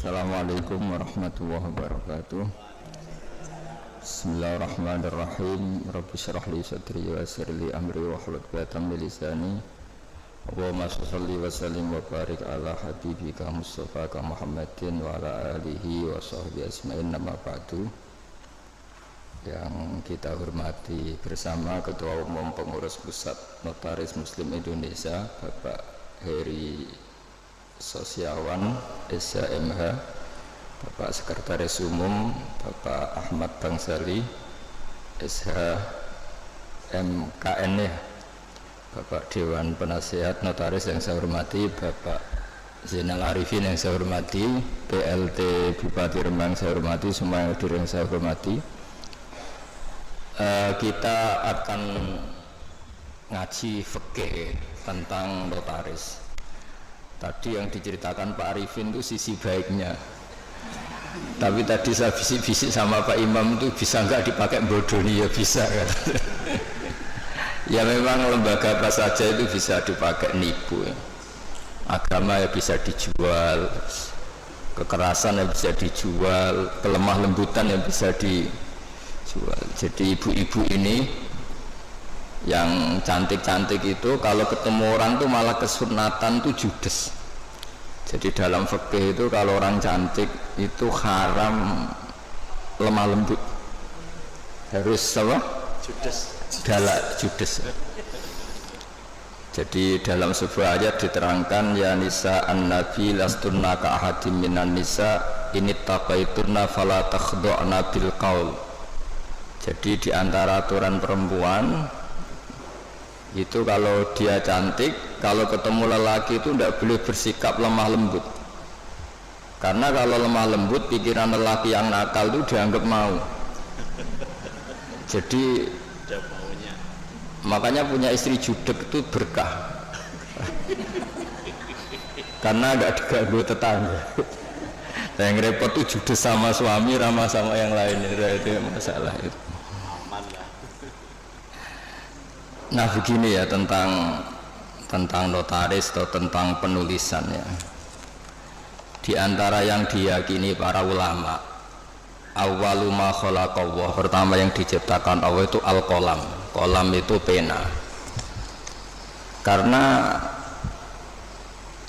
Assalamualaikum warahmatullahi wabarakatuh. Bismillahirrahmanirrahim. Rabbi shrah li sadri wa yassir li amri wahlul 'uqdatam min lisani. Allahumma shalli wa sallim wa barik ala habibika Mustafa Muhammadin wa ala alihi wa sahbihi ajmain. Nama ba'du. Yang kita hormati bersama Ketua Umum Pengurus Pusat Notaris Muslim Indonesia Bapak Heri Sosiawan SHMH, Bapak Sekretaris Umum Bapak Ahmad Bangsali SHMKN, ya, Bapak Dewan Penasehat Notaris yang saya hormati, Bapak Zainal Arifin yang saya hormati, PLT Bupati Rembang saya hormati, semua yang hadir yang saya hormati. Kita akan ngaji fikih tentang notaris. Tadi yang diceritakan Pak Arifin itu sisi baiknya, tapi tadi saya bisik-bisik sama Pak Imam itu bisa nggak dipakai bodoni, ya bisa kan? Ya memang lembaga apa saja itu bisa dipakai nipu, ya. Agama ya bisa dijual, kekerasan yang bisa dijual, kelemah lembutan yang bisa dijual. Jadi ibu-ibu ini yang cantik-cantik itu kalau ketemu orang tuh malah kesunatan tuh judes. Jadi dalam fikih itu kalau orang cantik itu haram lemah lembut, harus apa? Judes. Judes. Jadi dalam sebuah ayat diterangkan, ya nisa an-nabi lastunna ka ahadim minan nisa ini taqaitunna fala takhdu'na bil qaul. Jadi diantara aturan perempuan itu kalau dia cantik, kalau ketemu lelaki itu tidak boleh bersikap lemah lembut, karena kalau lemah lembut pikiran lelaki yang nakal itu dianggap mau. Jadi makanya punya istri judek itu berkah, karena nggak diganggu tetangga. Yang repot tuh judes sama suami, ramah sama yang lain, itu masalah itu. Nah begini ya tentang notaris atau tentang penulisan, ya. Di antara yang diyakini para ulama, awwalu ma khalaqallah, pertama yang diciptakan Allah itu al-qalam. Qalam itu pena. Karena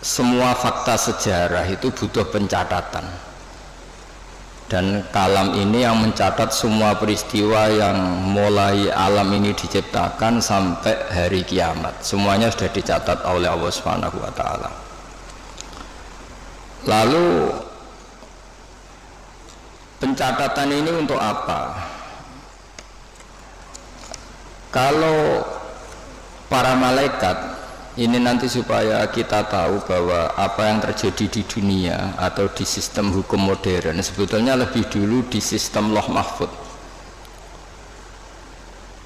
semua fakta sejarah itu butuh pencatatan. Dan kalam ini yang mencatat semua peristiwa yang mulai alam ini diciptakan sampai hari kiamat. Semuanya sudah dicatat oleh Allah Subhanahu wa taala. Lalu pencatatan ini untuk apa? Kalau para malaikat ini nanti supaya kita tahu bahwa apa yang terjadi di dunia atau di sistem hukum modern sebetulnya lebih dulu di sistem Lauh Mahfud.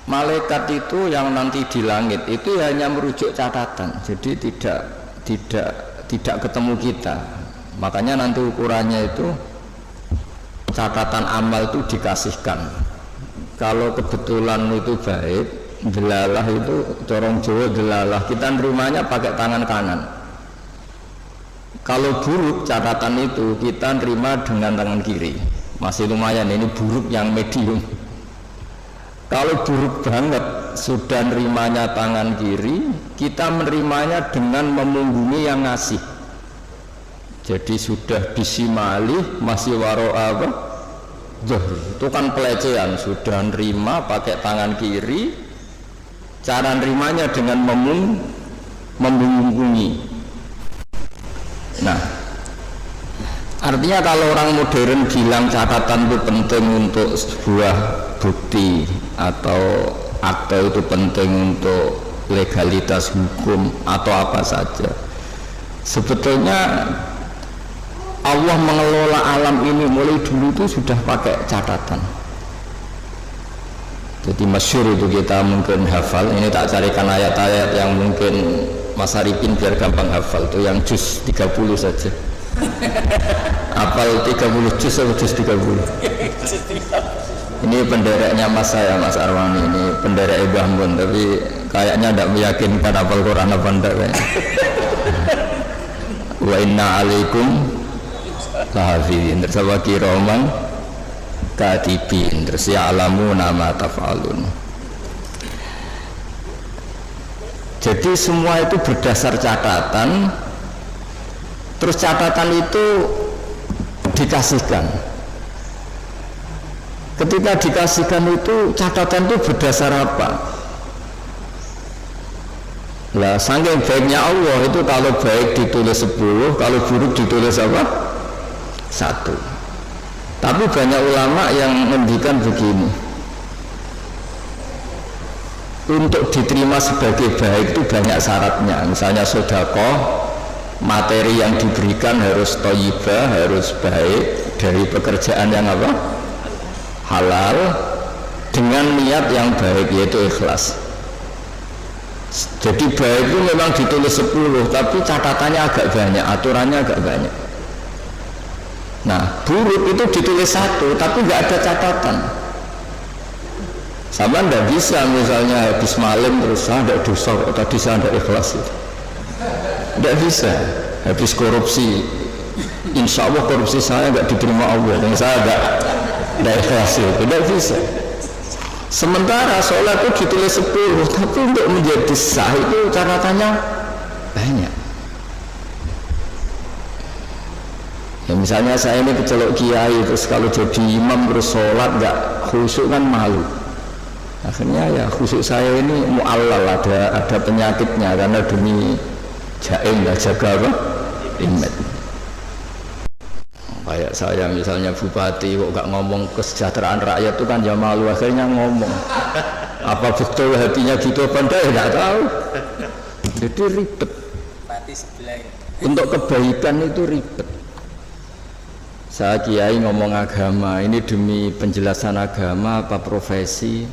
Malaikat itu yang nanti di langit itu hanya merujuk catatan, jadi tidak ketemu kita. Makanya nanti ukurannya itu catatan amal itu dikasihkan. Kalau kebetulan itu baik, delalah itu corong Jawa delalah, kita nerimanya pakai tangan kanan. Kalau buruk catatan itu kita nerima dengan tangan kiri, masih lumayan, ini buruk yang medium. Kalau buruk banget sudah nerimanya tangan kiri, kita menerimanya dengan memunggungi yang ngasih. Jadi sudah disimali masih waro apa? Itu kan pelecehan, sudah nerima pakai tangan kiri. Cara nerimanya dengan memunggungi. Nah, artinya kalau orang modern bilang catatan itu penting untuk sebuah bukti atau akte itu penting untuk legalitas hukum atau apa saja, sebetulnya Allah mengelola alam ini mulai dulu itu sudah pakai catatan. Jadi masyhur itu kita mungkin hafal, ini tak carikan ayat-ayat yang mungkin Mas Arifin biar gampang hafal, itu yang juz 30 saja. Hafal 30 juz atau juz 30? Ini pendereknya Mas saya, Mas Arwani, ini penderek Mbah Mun, tapi kayaknya tidak meyakinkan hafal Quran apa enggak kayaknya. Wa inna alaikum lahafidin, terus apa kiraman katibin, terus ya'lamu nama taf'alun. Jadi semua itu berdasar catatan, terus catatan itu dikasihkan. Ketika dikasihkan itu catatan itu berdasar apa? Lah saking baiknya Allah itu, kalau baik ditulis 10, kalau buruk ditulis apa? 1. Tapi banyak ulama yang ngendikan begini, untuk diterima sebagai baik itu banyak syaratnya. Misalnya sedekah, materi yang diberikan harus thayyibah, harus baik, dari pekerjaan yang apa? Halal, dengan niat yang baik, yaitu ikhlas. Jadi baik itu memang ditulis 10, tapi catatannya agak banyak, aturannya agak banyak. Nah, buruk itu ditulis 1, tapi nggak ada catatan. Sama ndak bisa misalnya habis malam terus ada dosa, tadi saya ada ikhlas itu. Ndak bisa. Habis korupsi, insya Allah korupsi saya nggak diterima Allah, dan saya nggak ikhlas itu. Ndak bisa. Sementara sholat itu ditulis 10, tapi untuk menjadi sah itu catatannya banyak. Ya misalnya saya ini kecelok kiai, terus kalau jadi imam terus sholat nggak khusyuk kan malu. Akhirnya ya khusyuk saya ini mu'allal, ada penyakitnya, karena demi jaim lah, jaga apa? Imam. Kayak saya misalnya bupati kok gak ngomong kesejahteraan rakyat itu kan ya malu, akhirnya ngomong. Apa betul hatinya gitu apa enggak ya gak tahu. Jadi ribet. Untuk kebaikan itu ribet. Saya kiai ngomong agama, ini demi penjelasan agama apa profesi,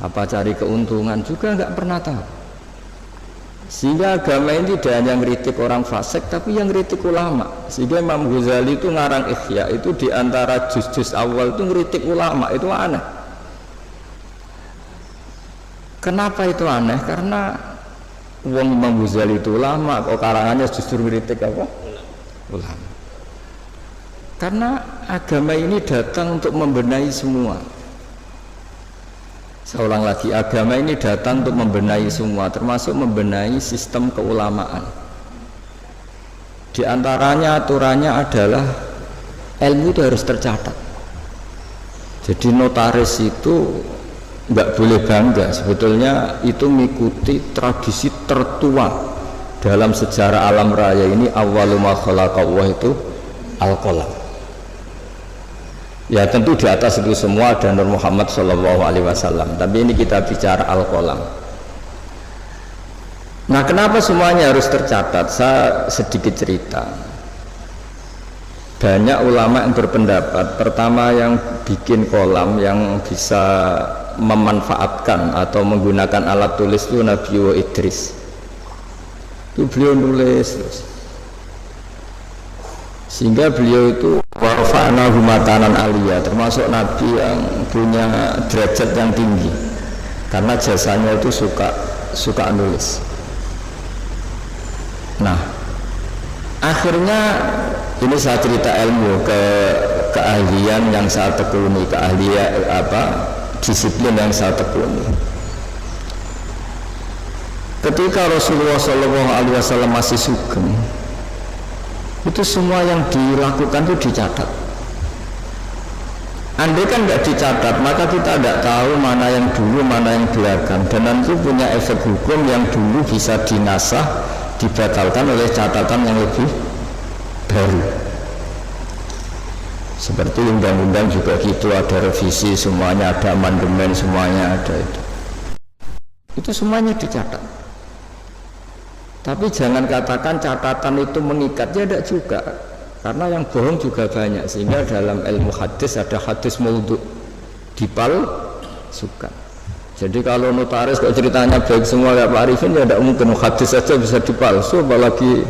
apa cari keuntungan juga nggak pernah tahu. Sehingga agama ini tidak hanya ngeritik orang fasik, tapi yang ngeritik ulama. Sehingga Imam Ghazali itu ngarang Ihya, itu diantara juz-juz awal itu ngeritik ulama, itu aneh. Kenapa itu aneh? Karena wong Imam Ghazali itu ulama, kok karangannya justru ngeritik apa? Ulama. Karena agama ini datang untuk membenahi semua. Saya ulang lagi, agama ini datang untuk membenahi semua, termasuk membenahi sistem keulamaan. Di antaranya aturannya adalah ilmu itu harus tercatat. Jadi notaris itu nggak boleh bangga, sebetulnya itu mengikuti tradisi tertua dalam sejarah alam raya ini. Awwalu ma khalaqallahu itu al-qalam. Ya tentu di atas itu semua ada Nur Muhammad SAW, tapi ini kita bicara al-qalam. Nah kenapa semuanya harus tercatat? Saya sedikit cerita. Banyak ulama yang berpendapat, pertama yang bikin kolam yang bisa memanfaatkan atau menggunakan alat tulis itu Nabi Idris. Itu beliau nulis terus. Sehingga beliau itu warfa'nahu makanan aliyah, termasuk nabi yang punya derajat yang tinggi karena jasanya itu suka nulis. Nah akhirnya ini saya cerita ilmu keahlian yang saya tekuni, keahlian disiplin yang saya tekuni. Ketika Rasulullah SAW masih sugeng, itu semua yang dilakukan itu dicatat. Andai kan nggak dicatat, maka kita tidak tahu mana yang dulu, mana yang belakang, dan nanti punya efek hukum yang dulu bisa dinasah, dibatalkan oleh catatan yang lebih baru. Seperti undang-undang juga gitu, ada revisi semuanya, ada amandemen semuanya ada itu. Itu semuanya dicatat. Tapi jangan katakan catatan itu mengikat, ya tidak juga, karena yang bohong juga banyak. Sehingga dalam ilmu hadis ada hadis maudhu, dipalsukan. Jadi kalau notaris kok ceritanya baik semua kayak Pak Arifin, ya tidak mungkin hadis saja bisa dipalsu, apalagi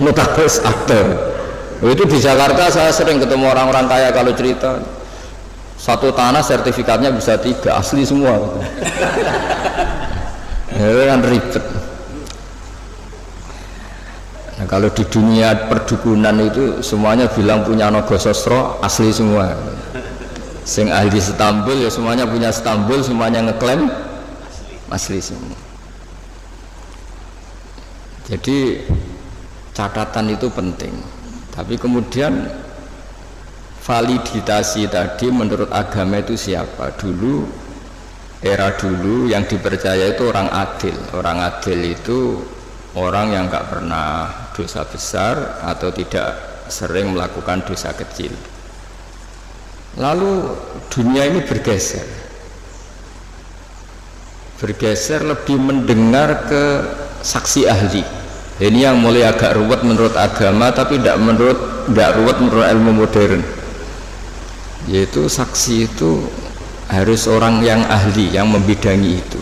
notaris akte. Itu di Jakarta saya sering ketemu orang-orang kaya, kalau cerita satu tanah sertifikatnya bisa 3, asli semua. Ya kan ribet. Nah, kalau di dunia perdukunan itu semuanya bilang punya Nogo Sosro asli semua. Sing ahli Istanbul ya semuanya punya Istanbul, semuanya ngeklaim asli semua. Jadi catatan itu penting. Tapi kemudian validitasi tadi menurut agama itu siapa? Dulu, era dulu yang dipercaya itu orang adil. Orang adil itu orang yang nggak pernah dosa besar atau tidak sering melakukan dosa kecil. Lalu dunia ini bergeser lebih mendengar ke saksi ahli. Ini yang mulai agak ruwet menurut agama, tapi tidak ruwet menurut ilmu modern. Yaitu saksi itu harus orang yang ahli, yang membidangi itu.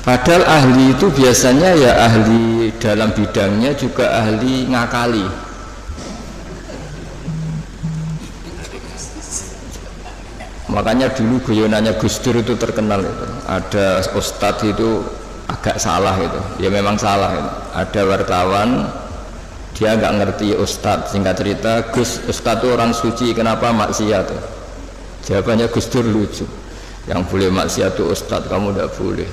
Padahal ahli itu biasanya ya ahli dalam bidangnya, juga ahli ngakali. Makanya dulu guyonannya Gus Dur itu terkenal itu. Ada ustadz itu agak salah itu, ya memang salah itu. Ada wartawan dia nggak ngerti ustadz, singkat cerita Gus, ustadz itu orang suci, kenapa maksiat? Jawabannya Gus Dur lucu, yang boleh maksiat itu ustadz, kamu tidak boleh.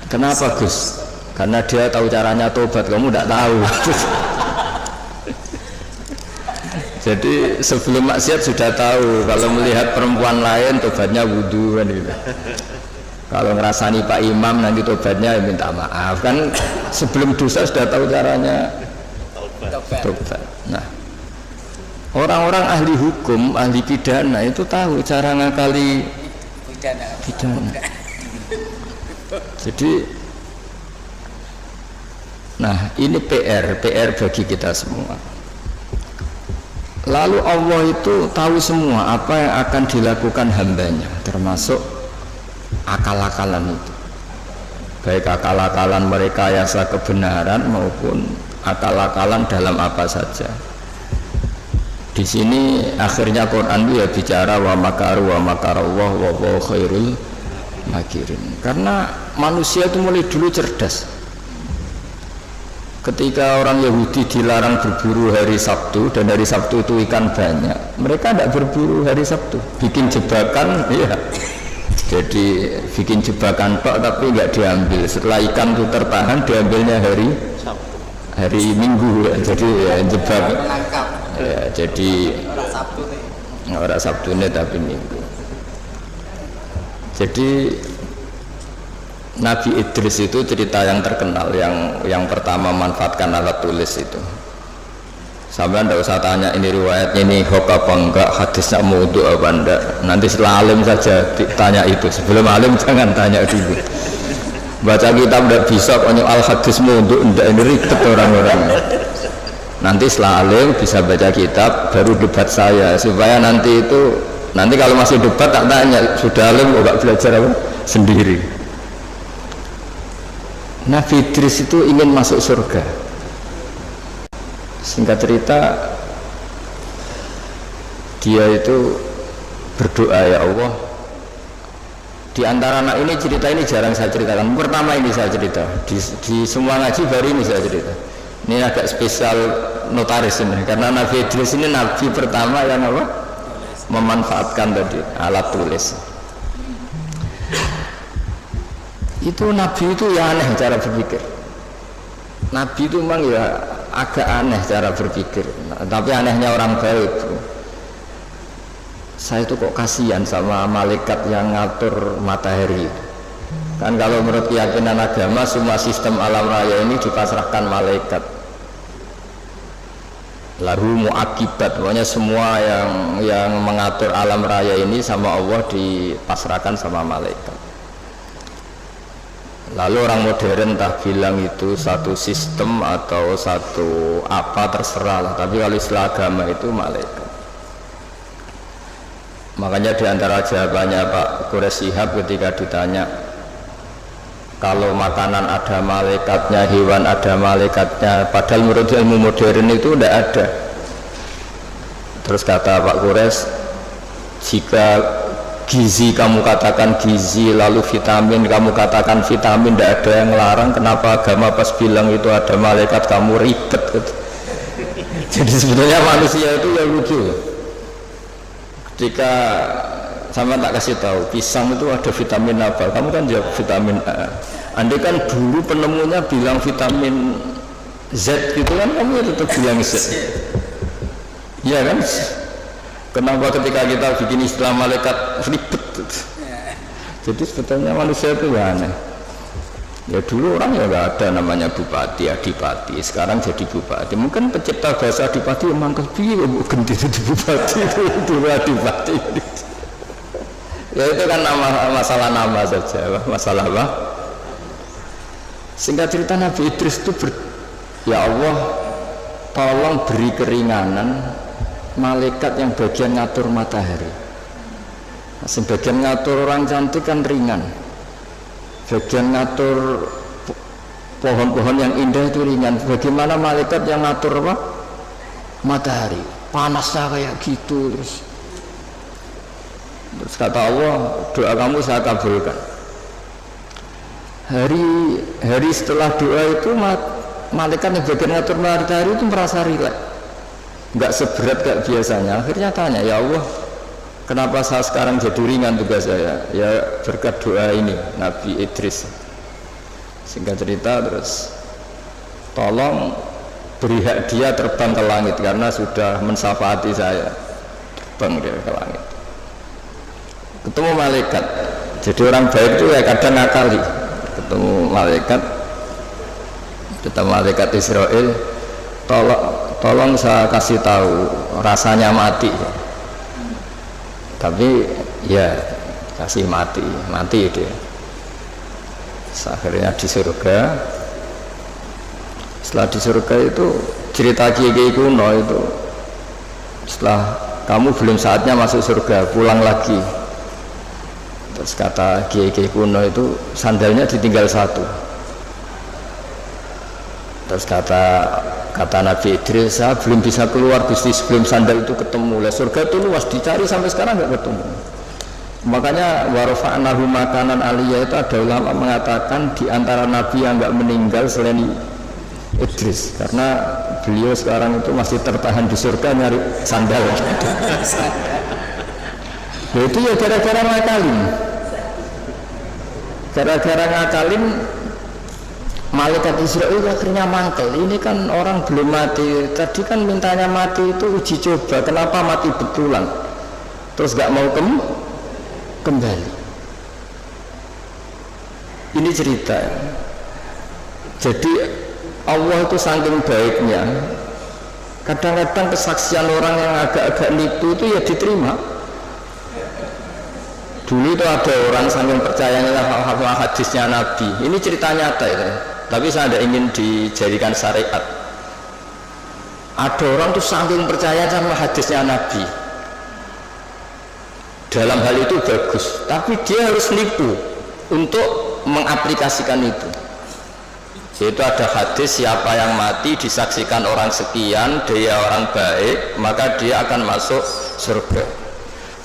Kenapa Gus? Karena dia tahu caranya tobat, kamu tidak tahu. Jadi sebelum maksiat sudah tahu, kalau melihat perempuan lain tobatnya wudhu kan gitu. Kalau ngerasani Pak Imam nanti tobatnya minta maaf, kan sebelum dosa sudah tahu caranya tobat. Nah, orang-orang ahli hukum, ahli pidana itu tahu cara ngakali pidana. Jadi, nah ini PR bagi kita semua. Lalu Allah itu tahu semua apa yang akan dilakukan hambanya, termasuk akal-akalan itu, baik akal-akalan merekayasa kebenaran maupun akal-akalan dalam apa saja. Di sini akhirnya Quran itu ya bicara wa makaru wa makarallah wa huwa khairul makirin. Karena manusia itu mulai dulu cerdas. Ketika orang Yahudi dilarang berburu hari Sabtu, dan hari Sabtu itu ikan banyak, mereka tidak berburu hari Sabtu, bikin jebakan, ya. Jadi bikin jebakan pak tapi nggak diambil. Setelah ikan itu tertahan, diambilnya hari Minggu, ya. Jadi ya, jebak, ya, jadi orang Sabtu ini tapi Minggu. Jadi Nabi Idris itu cerita yang terkenal, yang pertama manfaatkan alat tulis itu. Sampai anda usah tanya ini riwayatnya ini hoax apa enggak, hadisnya maudhu apa enggak. Nanti setelah alim saja tanya itu. Sebelum alim jangan tanya dulu. Baca kitab tidak bisa kok al hadis maudhu enggak, ini ribet orang-orang. Nanti setelah alim bisa baca kitab baru debat saya, supaya nanti kalau masih debat tak tanya sudah alim kok enggak belajar apa sendiri. Nabi Idris itu ingin masuk surga. Singkat cerita, dia itu berdoa, ya Allah, di antara anak ini cerita ini jarang saya ceritakan. Pertama ini saya cerita di semua ngaji baru ini saya cerita. Ini agak spesial notaris ini, karena Nabi Idris ini nabi pertama yang apa? Memanfaatkan tadi alat tulis. Itu nabi itu ya aneh cara berpikir. Nabi itu memang ya agak aneh cara berpikir, tapi anehnya orang baik. Saya itu kok kasihan sama malaikat yang ngatur matahari. Kan kalau menurut keyakinan agama semua sistem alam raya ini dipasrahkan malaikat. Lalu muakibat, pokoknya semua yang mengatur alam raya ini sama Allah dipasrahkan sama malaikat. Lalu orang modern entah bilang itu satu sistem atau satu apa terserah lah, tapi kalau istilah agama itu malaikat. Makanya diantara jawabannya Pak Quraisy Shihab ketika ditanya, kalau makanan ada malaikatnya, hewan ada malaikatnya, padahal menurut ilmu modern itu tidak ada. Terus kata Pak Quraisy, jika gizi kamu katakan gizi, lalu vitamin kamu katakan vitamin, tidak ada yang larang. Kenapa agama pas bilang itu ada malaikat kamu ribet gitu. Jadi sebetulnya manusia itu ya lucu. Ketika sama tak kasih tahu pisang itu ada vitamin apa, kamu kan jawab vitamin A. Andai kan dulu penemunya bilang vitamin Z gitu kan, kamu tetap bilang Z. Iya kan? Kenapa ketika kita bikin istilah malaikat ribet? Jadi sebetulnya manusia itu ya aneh. Ya dulu orang ya nggak ada namanya bupati, adipati. Sekarang jadi bupati. Mungkin pencipta bahasa adipati emang kepiye bukan jadi bupati itu dulu adipati. Ya itu kan masalah nama saja, masalah apa? Singkat cerita Nabi Idris itu ya Allah, tolong beri keringanan malaikat yang bagian ngatur matahari. Sebagian ngatur orang cantik kan ringan, bagian ngatur pohon-pohon yang indah itu ringan. Bagaimana malaikat yang ngatur apa? Matahari, panasnya kayak gitu. Terus kata Allah, doa kamu saya kabulkan. Hari setelah doa itu malaikat yang bagian ngatur matahari itu merasa rileks, nggak seberat kayak biasanya. Akhirnya tanya, ya Allah, kenapa saya sekarang jadi ringan tugas saya? Ya berkat doa ini Nabi Idris. Singkat cerita terus, tolong beri hak dia terbang ke langit karena sudah mensyafaati saya. Terbang dia ke langit. Ketemu malaikat. Jadi orang baik itu ya kadang ngakali. Ketemu malaikat Israel, tolong saya kasih tahu rasanya mati. Tapi ya kasih mati dia. Akhirnya di surga. Setelah di surga itu cerita kiai kuno itu, setelah kamu belum saatnya masuk surga, pulang lagi. Terus kata kiai kuno itu sandalnya ditinggal satu. Terus kata Nabi Idris, saya belum bisa keluar Gusti sebelum sandal itu ketemu. Lah surga itu luas, dicari sampai sekarang nggak ketemu. Makanya warfa'nahu makanan aliyah itu ada ulama mengatakan di antara nabi yang nggak meninggal selain Idris, karena beliau sekarang itu masih tertahan di surga nyari sandal. Itu ya gara-gara ngakalin malaikat Israel akhirnya mangkel. Ini kan orang belum mati, tadi kan mintanya mati itu uji coba, kenapa mati betulan terus gak mau kembali. Ini cerita. Jadi Allah itu saking baiknya, kadang-kadang kesaksian orang yang agak-agak nipu itu ya diterima. Dulu itu ada orang saking percayanya hadisnya Nabi. Ini cerita nyata itu, tapi saya tidak ingin dijadikan syariat. Ada orang tuh saking percaya sama hadisnya Nabi. Dalam hal itu bagus, tapi dia harus nipu untuk mengaplikasikan itu. Yaitu ada hadis, siapa yang mati disaksikan orang sekian, dia orang baik, maka dia akan masuk surga.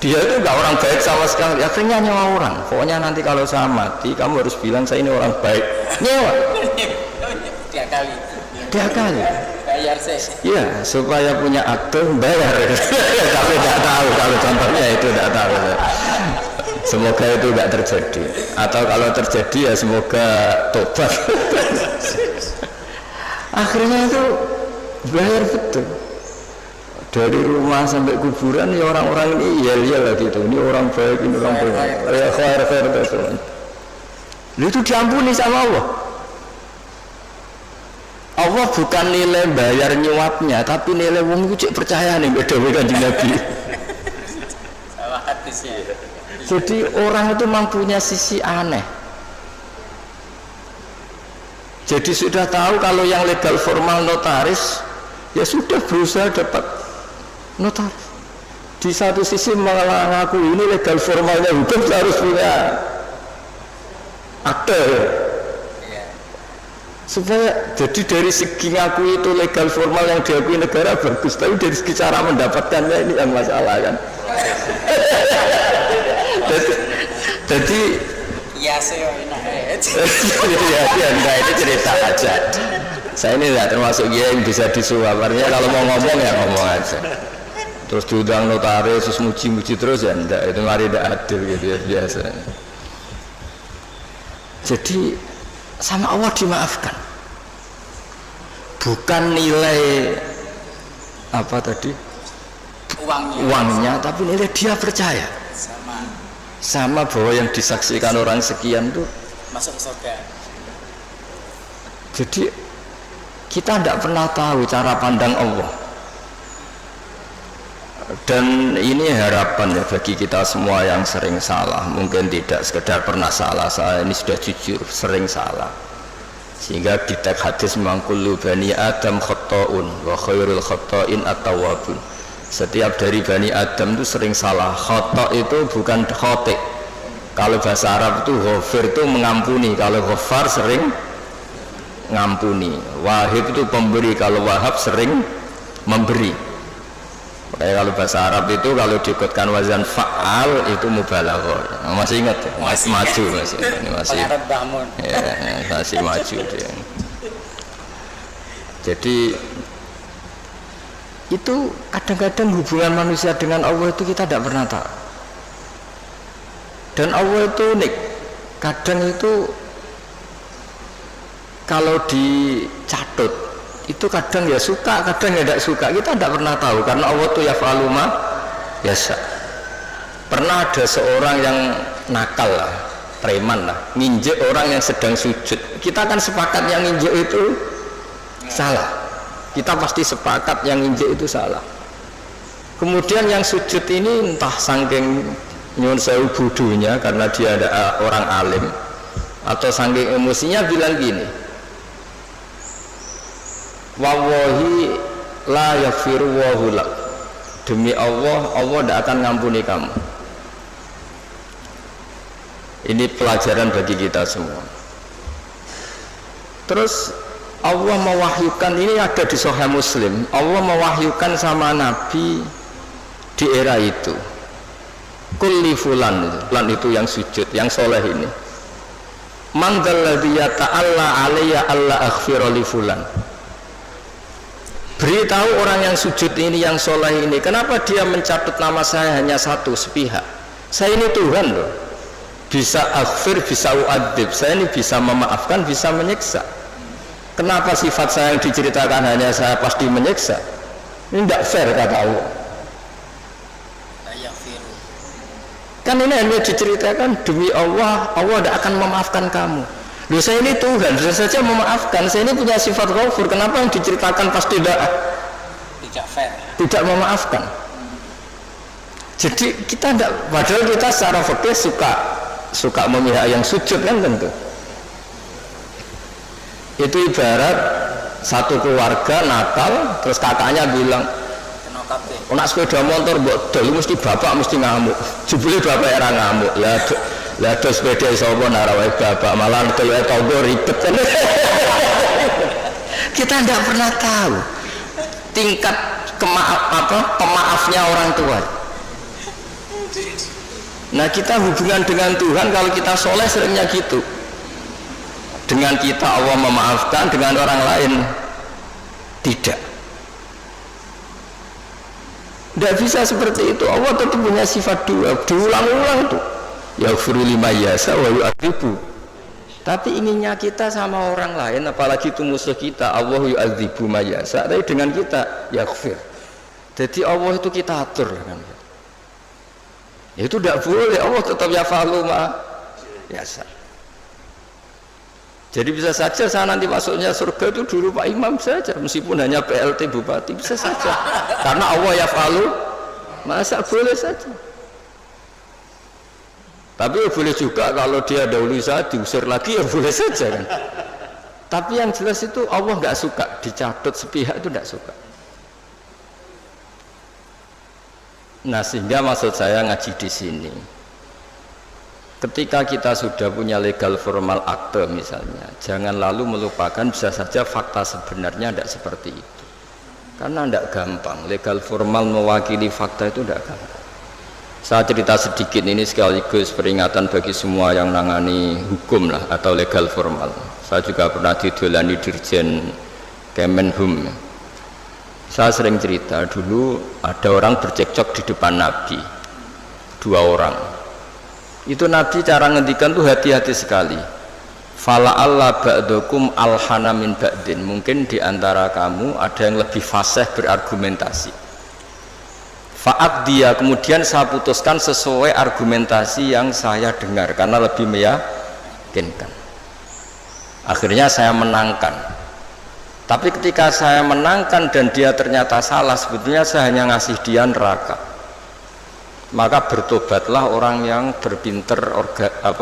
Dia itu enggak orang baik sama sekali, akhirnya nyewa orang. Pokoknya nanti kalau saya mati, kamu harus bilang saya ini orang baik. Nyewa. Tiga kali. Bayar saya. Iya, supaya punya akte bayar. Tapi tidak tahu kalau contohnya itu tidak tahu. Semoga itu tidak terjadi. Atau kalau terjadi ya semoga tobat. Akhirnya itu bayar betul. Dari rumah sampai kuburan ya orang-orang ini iya lagi itu, ini orang baik, ini orang baik, ya khair itu. Itu diampuni sama Allah. Allah bukan nilai bayar nyuapnya, tapi nilai wong itu cek percaya nih beda Kanjeng Nabi. Salah hadisnya. Jadi orang itu mempunyai sisi aneh. Jadi sudah tahu kalau yang legal formal notaris, ya sudah berusaha dapat notaris. Di satu sisi mengaku ini legal formalnya hukum harus punya akte supaya jadi dari segi ngaku itu legal formal yang diakui negara bagus, tapi dari segi cara mendapatkannya ini yang masalah kan. Jadi iya sih enak ya enggak, ini cerita aja. Saya ini tidak termasuk dia yang bisa disuap, artinya kalau mau ngomong ya ngomong aja. Terus diundang notaris, terus muji-muji terus ya enggak, itu mari tidak adil gitu ya biasa. Jadi sama Allah dimaafkan, bukan nilai apa tadi uangnya, tapi nilai dia percaya sama bahwa yang disaksikan orang sekian tuh masuk surga. Jadi kita tidak pernah tahu cara pandang Allah, dan ini harapan ya bagi kita semua yang sering salah. Mungkin tidak sekedar pernah salah, saya ini sudah jujur sering salah, sehingga di teks hadis memang kullu bani adam khata'un wa khairul khata'in at-tawwabun. Setiap dari bani adam itu sering salah. Khata' itu bukan khotik, kalau bahasa Arab itu ghafir itu mengampuni, kalau ghafar sering ngampuni. Wahib itu pemberi, kalau wahab sering memberi. Kayak kalau bahasa Arab itu kalau diikutkan wazan fa'al itu mubalaghah. Masih ingat ya? Masih maju masih. Ini masih. Ya, masih maju dia. Jadi itu kadang-kadang hubungan manusia dengan Allah itu kita tidak pernah tahu. Dan Allah itu unik. Kadang itu kalau dicatut itu kadang ya suka, kadang ya tidak suka. Kita tidak pernah tahu karena Allah itu yaf'alu ma yasha. Pernah ada seorang yang nakal lah, preman lah, nginjek orang yang sedang sujud. Kita kan sepakat yang nginjek itu salah. Kita pasti sepakat yang nginjek itu salah. Kemudian yang sujud ini entah saking nyuwun sewu budunya karena dia ada orang alim, atau saking emosinya bilang gini, wallahi la yaghfiru wallahu lak, demi Allah, Allah tidak akan ngampuni kamu. Ini pelajaran bagi kita semua. Terus Allah mewahyukan, ini ada di Sahih Muslim, Allah mewahyukan sama Nabi di era itu, kulli fulan itu yang sujud, yang soleh ini, man dzalladzi yata'alla alayya alla aghfira li fulan. Beritahu orang yang sujud ini, yang soleh ini, kenapa dia mencatut nama saya hanya satu sepihak. Saya ini Tuhan loh, bisa aghfir, bisa u'adzib, saya ini bisa memaafkan, bisa menyiksa. Kenapa sifat saya yang diceritakan hanya saya pasti menyiksa? Ini tidak fair kata Allah. Kan ini hanya diceritakan demi Allah, Allah tidak akan memaafkan kamu. Loh, saya ini Tuhan, bisa saja memaafkan, saya ini punya sifat ghafur, kenapa yang diceritakan pasti tidak fair, tidak memaafkan? Jadi kita tidak, padahal kita secara fikih suka memihak yang sujud kan tentu. Itu ibarat satu keluarga nakal, terus kakaknya bilang, nak sepeda motor mbok dol mesti bapak mesti ngamuk. Jebule bapak era ngamuk. Lah do sepeda sapa narawai bapak malah koyo tangga ribet. Kita tidak pernah tahu tingkat pemaafnya orang tua. Nah, kita hubungan dengan Tuhan kalau kita soleh seringnya gitu. Dengan kita Allah memaafkan, dengan orang lain tidak. Tidak bisa seperti itu. Allah tetap punya sifat dua, diulang-ulang tuh. Yaghfiru liman yasha wa yu'adzibu. Tapi inginnya kita sama orang lain, apalagi itu musuh kita, Allah yu'adzibu ma yasha, tapi dengan kita yaghfir. Jadi Allah itu kita atur kan. Itu tidak boleh. Allah tetap yaf'alu ma yasha. Jadi bisa saja saya nanti masuknya surga itu dulu Pak Imam saja, meskipun hanya PLT Bupati, bisa saja. Karena Allah yaf'alu, masa boleh saja. Tapi ya boleh juga kalau dia dahulu saya diusir lagi ya boleh saja kan. Tapi yang jelas itu Allah nggak suka dicatut sepihak, itu nggak suka. Nah, sehingga maksud saya ngaji di sini. Ketika kita sudah punya legal formal akte misalnya, jangan lalu melupakan bisa saja fakta sebenarnya tidak seperti itu. Karena tidak gampang, legal formal mewakili fakta itu tidak gampang. Saya cerita sedikit ini sekaligus peringatan bagi semua yang nangani hukum lah atau legal formal. Saya juga pernah didolani Dirjen Kemenhum. Saya sering cerita dulu ada orang bercekcok di depan Nabi, 2 orang. Itu Nabi cara ngendikan tuh hati-hati sekali. Fala Allah ba'dukum alhana min ba'din. Mungkin diantara kamu ada yang lebih fasih berargumentasi. Faat dia kemudian saya putuskan sesuai argumentasi yang saya dengar karena lebih meyakinkan. Akhirnya saya menangkan. Tapi ketika saya menangkan dan dia ternyata salah, sebetulnya saya hanya ngasih dia neraka. Maka bertobatlah orang yang berpinter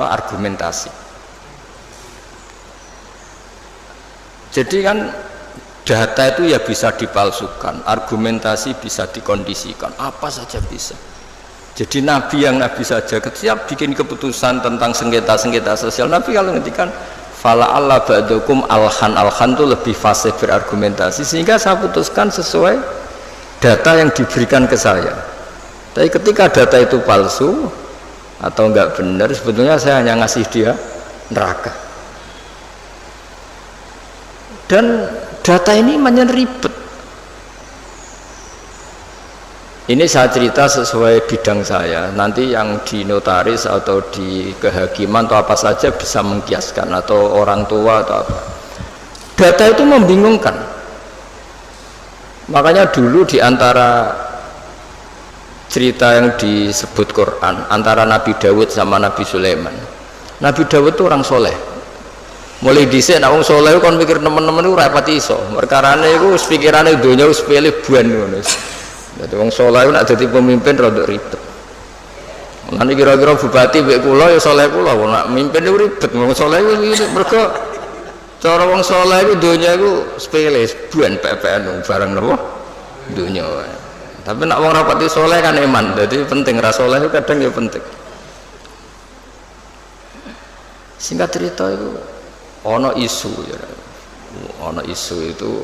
argumentasi. Jadi kan data itu ya bisa dipalsukan, argumentasi bisa dikondisikan, apa saja bisa. Jadi Nabi yang Nabi saja ketika bikin keputusan tentang sengketa-sengketa sosial, Nabi kalau ngertikan fala Allah ba'dukum alhan itu lebih fasih berargumentasi, sehingga saya putuskan sesuai data yang diberikan ke saya. Tapi ketika data itu palsu atau enggak benar, sebetulnya saya hanya ngasih dia neraka. Dan data ini ribet. Ini saya cerita sesuai bidang saya. Nanti yang di notaris atau di kehakiman atau apa saja bisa mengkiaskan, atau orang tua atau apa. Data itu membingungkan. Makanya dulu di antara cerita yang disebut Quran antara Nabi Dawud sama Nabi Sulaiman. Nabi Dawud itu orang soleh. Mulai dhisik nek wong saleh kon mikir temen-temen iku ora pati iso. Perkarane iku pikirane donya wis pilih buan ngono. Dadi wong saleh nek dadi pemimpin rada ribet. Lan kira-kira bupati mbek kula ya saleh kula, nek mimpin iku ribet. Wong saleh iku mergo cara wong saleh iku donya iku sepele, buan pepean barang napa donya wae. Tapi nek wong ora pati saleh kan iman. Dadi penting ra saleh kadang ya penting. Singkat cerita itu ono isu ya. Ono isu itu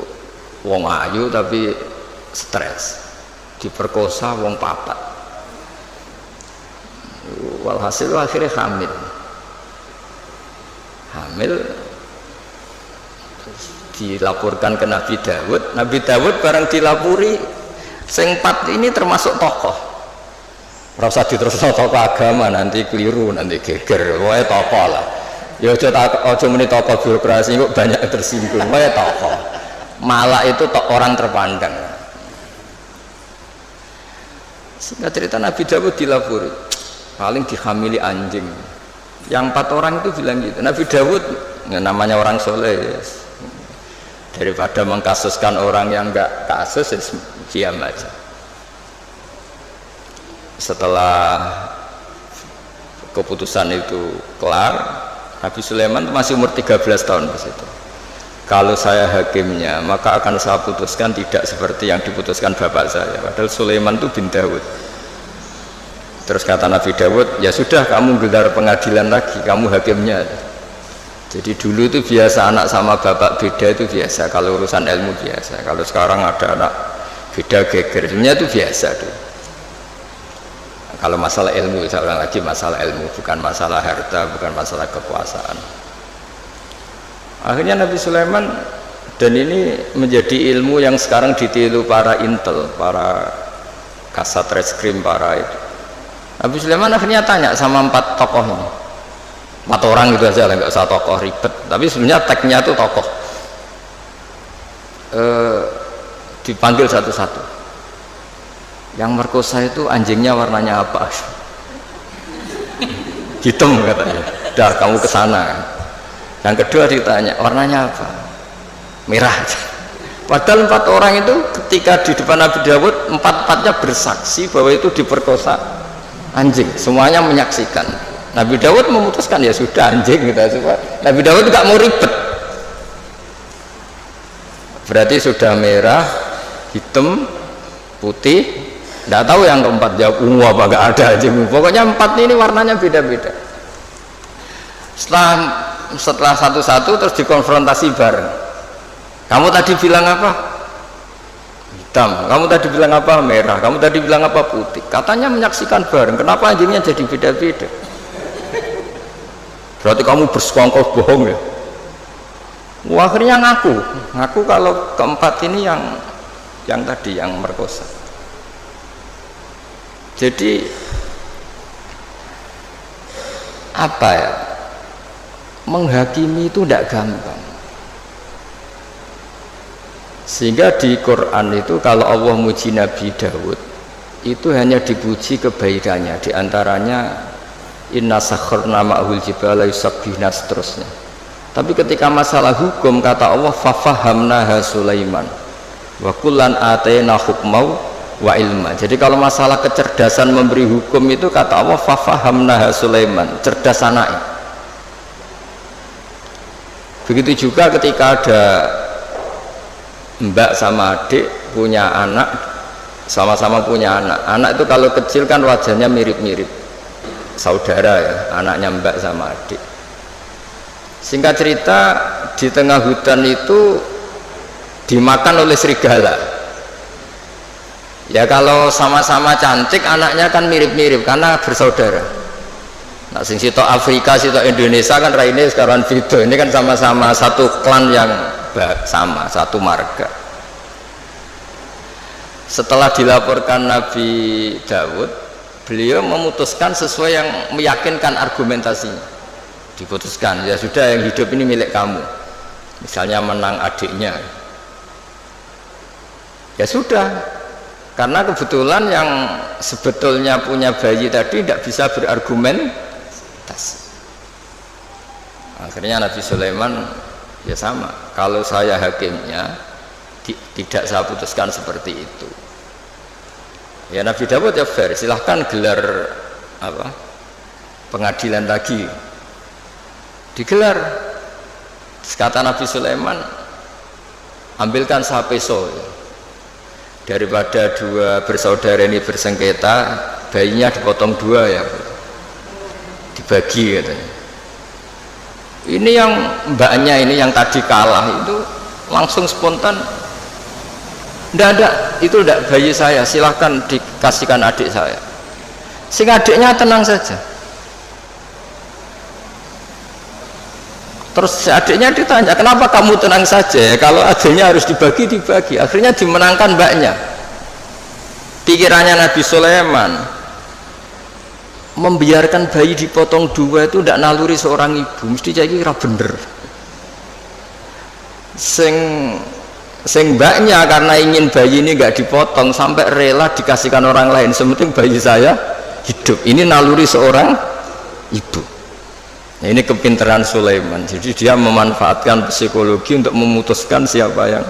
wong ayu tapi stres diperkosa wong 4. Walhasil akhirnya hamil dilaporkan ke Nabi Dawud. Nabi Dawud barang dilapuri sing 4 ini termasuk tokoh. Ora usah diterusno tokoh agama, nanti keliru, nanti geger. Wae tokoh lah. Ya aja muni tokoh birokrasi kok banyak tersinggung. Wae tokoh. Malah itu orang terpandang. Singkat cerita Nabi Dawud dilapuri paling dihamili anjing. Yang 4 orang itu bilang gitu. Nabi Dawud ya namanya orang soleh, daripada mengkasuskan orang yang enggak kasus ya diam aja. Setelah keputusan itu kelar, Nabi Sulaiman masih umur 13 tahun ke situ. Kalau saya hakimnya, maka akan saya putuskan tidak seperti yang diputuskan bapak saya. Padahal Sulaiman itu bin Dawud. Terus kata Nabi Dawud, ya sudah kamu gelar pengadilan lagi, kamu hakimnya. Jadi dulu itu biasa anak sama bapak beda itu biasa. Kalau urusan ilmu biasa. Kalau sekarang ada anak beda geger, sebenarnya itu biasa tuh. Kalau masalah ilmu, saya ulang lagi, masalah ilmu bukan masalah harta, bukan masalah kekuasaan. Akhirnya Nabi Sulaiman, dan ini menjadi ilmu yang sekarang ditiru para intel, para kasat reskrim, para itu. Nabi Sulaiman akhirnya tanya sama 4 tokoh ini, 4 orang gitu aja lah, nggak usah tokoh ribet, tapi sebenarnya tagnya itu tokoh. Dipanggil satu-satu. Yang merkosa itu anjingnya warnanya apa? Hitam katanya. Dah kamu kesana. Yang kedua ditanya warnanya apa? Merah. Padahal 4 orang itu ketika di depan Nabi Dawud 4-4-nya bersaksi bahwa itu diperkosa anjing. Semuanya menyaksikan. Nabi Dawud memutuskan ya sudah anjing gitu. Nabi Dawud nggak mau ribet. Berarti sudah merah, hitam, putih. Tidak tahu yang keempat jawab ungu apa gak ada aja. Pokoknya 4 ini warnanya beda-beda. Setelah satu-satu terus dikonfrontasi bareng. Kamu tadi bilang apa? hitam, kamu tadi bilang apa merah, kamu tadi bilang apa putih, katanya menyaksikan bareng, kenapa anjingnya jadi beda-beda? Berarti kamu bersekongkol bohong ya. Wah, akhirnya ngaku kalau keempat ini yang tadi yang merkosa. Jadi apa ya, menghakimi itu tidak gampang. Sehingga di Quran itu kalau Allah muji Nabi Daud itu hanya dipuji kebaikannya, diantaranya inna sakharna ma'hul jibala yusabbihna seterusnya. Tapi ketika masalah hukum kata Allah fafahamnaha Sulaiman wa kullan atayna hukmau wa ilma. Jadi kalau masalah kecerdasan memberi hukum itu kata Allah fafahamnaha Sulaiman, cerdas anaknya. Begitu juga ketika ada mbak sama adik punya anak, sama-sama punya anak itu kalau kecil kan wajahnya mirip-mirip saudara ya, anaknya mbak sama adik. Singkat cerita di tengah hutan itu dimakan oleh serigala. Ya kalau sama-sama cantik anaknya kan mirip-mirip karena bersaudara. Nah sing sitok Afrika, sitok Indonesia kan raine sekarang video, ini kan sama-sama satu klan yang sama, satu marga. Setelah dilaporkan Nabi Daud, beliau memutuskan sesuai yang meyakinkan argumentasinya. Diputuskan, ya sudah yang hidup ini milik kamu. Misalnya menang adiknya. Ya sudah, karena kebetulan yang sebetulnya punya bayi tadi tidak bisa berargumentasi. Akhirnya Nabi Sulaiman ya sama, kalau saya hakimnya tidak saya putuskan seperti itu. Ya Nabi Daud ya fair, silahkan gelar apa pengadilan lagi, digelar. Kata Nabi Sulaiman, ambilkan sapeso ya. Daripada dua bersaudara ini bersengketa, bayinya dipotong dua ya, dibagi katanya. Ini yang mbaknya ini yang tadi kalah itu langsung spontan, tidak ada, itu tidak bayi saya, silahkan dikasihkan adik saya. Sing adiknya tenang saja. Terus adiknya ditanya, kenapa kamu tenang saja? Kalau adiknya harus dibagi. Akhirnya dimenangkan mbaknya. Pikirannya Nabi Sulaiman, membiarkan bayi dipotong dua itu tidak naluri seorang ibu, mesti jadi kira bener. Sing mbaknya karena ingin bayi ini nggak dipotong sampai rela dikasihkan orang lain, sementing bayi saya hidup. Ini naluri seorang ibu. Nah, ini kepintaran Sulaiman. Jadi dia memanfaatkan psikologi untuk memutuskan siapa yang.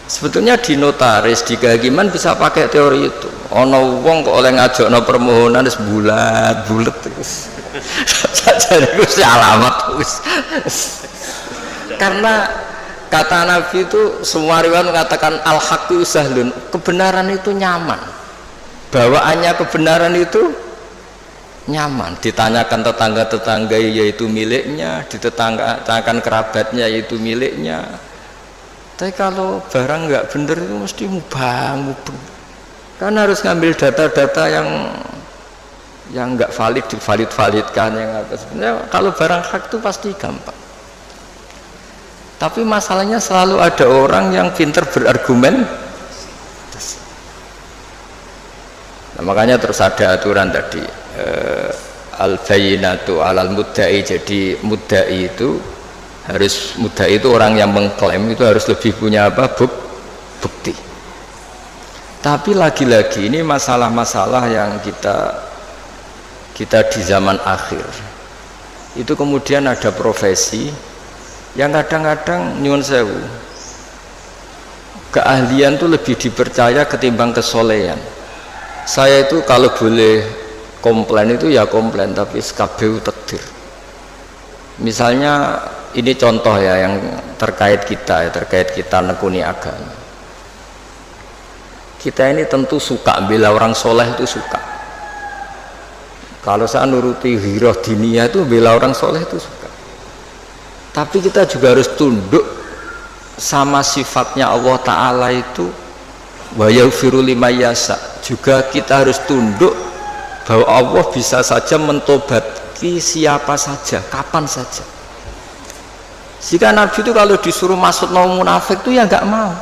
Sebetulnya di notaris, di kehakiman bisa pakai teori itu. Ono wong kok oleh ngajakno permohonan wis bulat terus. Sajane Gusti alamat terus. Karena kata Nabi itu semua riwayat mengatakan al-haqqu sahlun, kebenaran itu nyaman. Bawaannya kebenaran itu nyaman, ditanyakan tetangga-tetangga yaitu miliknya, ditanyakan kerabatnya yaitu miliknya. Tapi kalau barang nggak bener itu mesti mubang. Kan harus ngambil data-data yang nggak valid divalidkan yang apa. Sebenarnya kalau barang hak itu pasti gampang. Tapi masalahnya selalu ada orang yang pinter berargumen. Nah, makanya terus ada aturan tadi al-bayyinatu alal mudda'i. Jadi mudda'i itu orang yang mengklaim itu harus lebih punya apa? Bukti. Tapi lagi-lagi ini masalah-masalah yang kita di zaman akhir itu kemudian ada profesi yang kadang-kadang nyuwun sewu keahlian itu lebih dipercaya ketimbang kesolehan. Saya itu kalau boleh komplain itu ya komplain, tapi SKBU takdir. Misalnya ini contoh ya yang terkait kita nekuni agama. Kita ini tentu suka bela orang soleh, itu suka. Kalau saya nuruti hirah diniyah itu bela orang soleh itu suka. Tapi kita juga harus tunduk sama sifatnya Allah Ta'ala itu wa yaghfiru liman yasha, juga kita harus tunduk bahwa Allah bisa saja mentobati siapa saja, kapan saja. Jika Nabi itu kalau disuruh masuk nama munafik itu ya nggak mau.